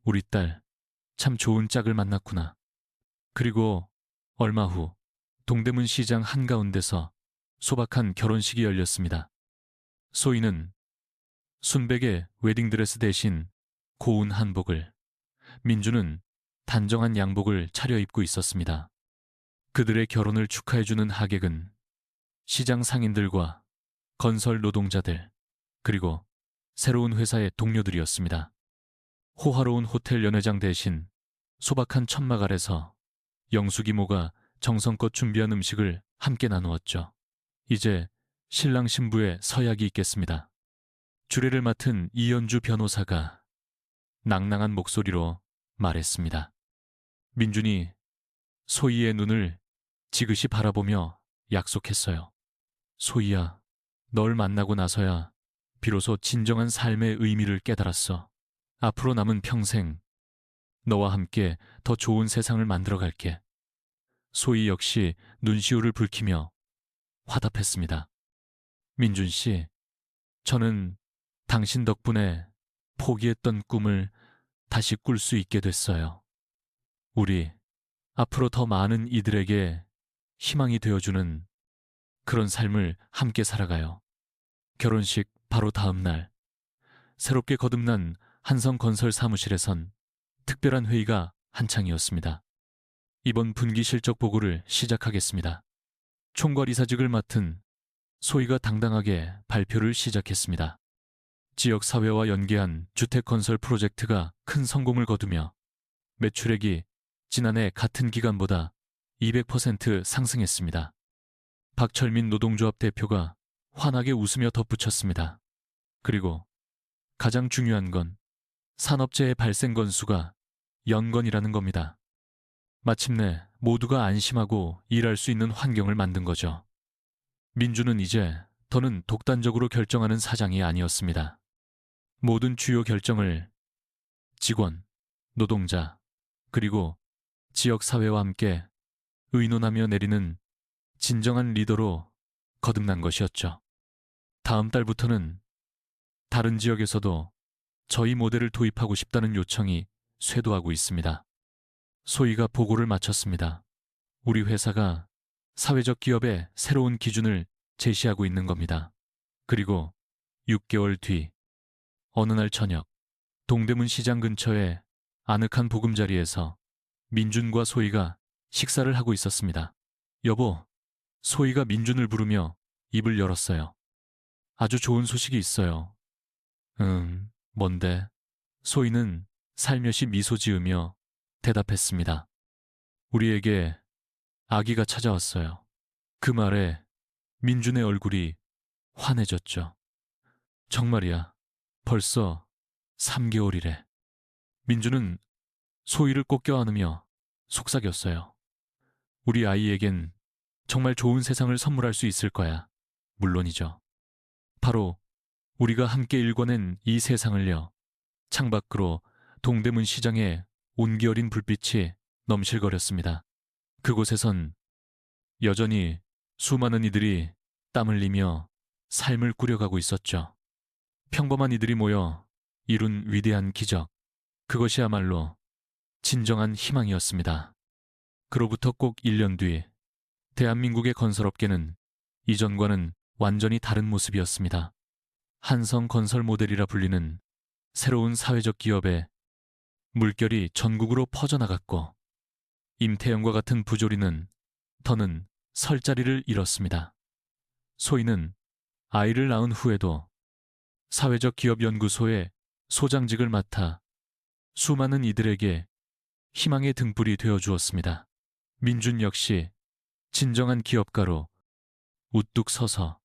[SPEAKER 1] 우리 딸, 참 좋은 짝을 만났구나. 그리고 얼마 후 동대문 시장 한가운데서 소박한 결혼식이 열렸습니다. 소희는 순백의 웨딩드레스 대신 고운 한복을, 민주는 단정한 양복을 차려입고 있었습니다. 그들의 결혼을 축하해주는 하객은 시장 상인들과 건설 노동자들, 그리고 새로운 회사의 동료들이었습니다. 호화로운 호텔 연회장 대신 소박한 천막 아래서 영숙이모가 정성껏 준비한 음식을 함께 나누었죠. 이제 신랑 신부의 서약이 있겠습니다. 주례를 맡은 이연주 변호사가 낭낭한 목소리로 말했습니다. 민준이 소희의 눈을 지그시 바라보며 약속했어요. 소희야, 널 만나고 나서야 비로소 진정한 삶의 의미를 깨달았어. 앞으로 남은 평생 너와 함께 더 좋은 세상을 만들어 갈게. 소희 역시 눈시울을 붉히며 화답했습니다. 민준 씨, 저는 당신 덕분에 포기했던 꿈을 다시 꿀 수 있게 됐어요. 우리 앞으로 더 많은 이들에게 희망이 되어주는 그런 삶을 함께 살아가요. 결혼식 바로 다음 날, 새롭게 거듭난 한성건설 사무실에선 특별한 회의가 한창이었습니다. 이번 분기 실적 보고를 시작하겠습니다. 총괄이사직을 맡은 소희가 당당하게 발표를 시작했습니다. 지역사회와 연계한 주택건설 프로젝트가 큰 성공을 거두며 매출액이 지난해 같은 기간보다 200% 상승했습니다. 박철민 노동조합 대표가 환하게 웃으며 덧붙였습니다. 그리고 가장 중요한 건 산업재해 발생 건수가 0건이라는 겁니다. 마침내 모두가 안심하고 일할 수 있는 환경을 만든 거죠. 민주는 이제 더는 독단적으로 결정하는 사장이 아니었습니다. 모든 주요 결정을 직원, 노동자, 그리고 지역사회와 함께 의논하며 내리는 진정한 리더로 거듭난 것이었죠. 다음 달부터는 다른 지역에서도 저희 모델을 도입하고 싶다는 요청이 쇄도하고 있습니다. 소희가 보고를 마쳤습니다. 우리 회사가 사회적 기업의 새로운 기준을 제시하고 있는 겁니다. 그리고 6개월 뒤 어느 날 저녁 동대문 시장 근처의 아늑한 보금자리에서 민준과 소희가 식사를 하고 있었습니다. 여보, 소희가 민준을 부르며 입을 열었어요. 아주 좋은 소식이 있어요. 뭔데? 소희는 살며시 미소 지으며 대답했습니다. 우리에게 아기가 찾아왔어요. 그 말에 민준의 얼굴이 환해졌죠. 정말이야. 벌써 3개월이래. 민준은 소희를 꼭 껴안으며 속삭였어요. 우리 아이에겐 정말 좋은 세상을 선물할 수 있을 거야. 물론이죠. 바로 우리가 함께 일궈낸 이 세상을요. 창밖으로 동대문 시장에 온기 어린 불빛이 넘실거렸습니다. 그곳에선 여전히 수많은 이들이 땀 흘리며 삶을 꾸려가고 있었죠. 평범한 이들이 모여 이룬 위대한 기적. 그것이야말로 진정한 희망이었습니다. 그로부터 꼭 1년 뒤 대한민국의 건설업계는 이전과는 완전히 다른 모습이었습니다. 한성건설 모델이라 불리는 새로운 사회적 기업의 물결이 전국으로 퍼져나갔고 임태영과 같은 부조리는 더는 설 자리를 잃었습니다. 소희는 아이를 낳은 후에도 사회적 기업 연구소의 소장직을 맡아 수많은 이들에게 희망의 등불이 되어주었습니다. 민준 역시 진정한 기업가로 우뚝 서서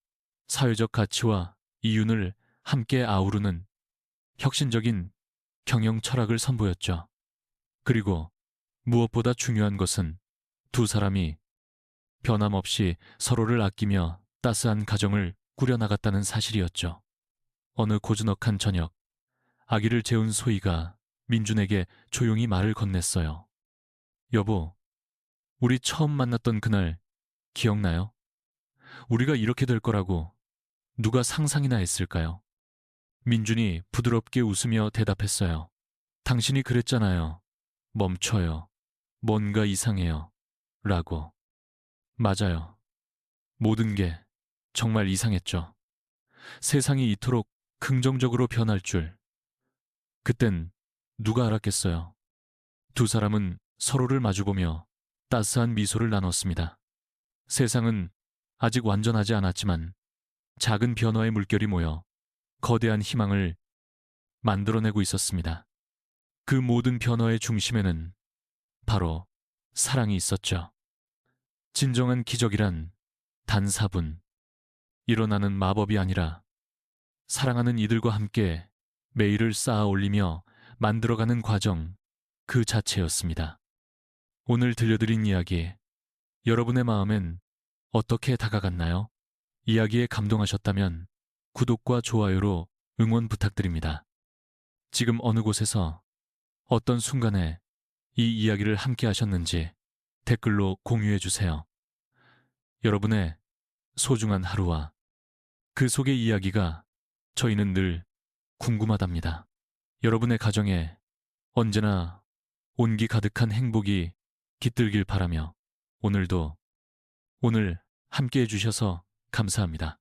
[SPEAKER 1] 사회적 가치와 이윤을 함께 아우르는 혁신적인 경영 철학을 선보였죠. 그리고 무엇보다 중요한 것은 두 사람이 변함없이 서로를 아끼며 따스한 가정을 꾸려나갔다는 사실이었죠. 어느 고즈넉한 저녁, 아기를 재운 소희가 민준에게 조용히 말을 건넸어요. 여보, 우리 처음 만났던 그날 기억나요? 우리가 이렇게 될 거라고 누가 상상이나 했을까요? 민준이 부드럽게 웃으며 대답했어요. 당신이 그랬잖아요. 멈춰요. 뭔가 이상해요. 라고. 맞아요. 모든 게 정말 이상했죠. 세상이 이토록 긍정적으로 변할 줄. 그땐 누가 알았겠어요. 두 사람은 서로를 마주보며 따스한 미소를 나눴습니다. 세상은 아직 완전하지 않았지만 작은 변화의 물결이 모여 거대한 희망을 만들어내고 있었습니다. 그 모든 변화의 중심에는 바로 사랑이 있었죠. 진정한 기적이란 단 4분, 일어나는 마법이 아니라 사랑하는 이들과 함께 매일을 쌓아 올리며 만들어가는 과정 그 자체였습니다. 오늘 들려드린 이야기, 여러분의 마음엔 어떻게 다가갔나요? 이야기에 감동하셨다면 구독과 좋아요로 응원 부탁드립니다. 지금 어느 곳에서 어떤 순간에 이 이야기를 함께 하셨는지 댓글로 공유해 주세요. 여러분의 소중한 하루와 그 속의 이야기가 저희는 늘 궁금하답니다. 여러분의 가정에 언제나 온기 가득한 행복이 깃들길 바라며 오늘 함께 해주셔서 감사합니다.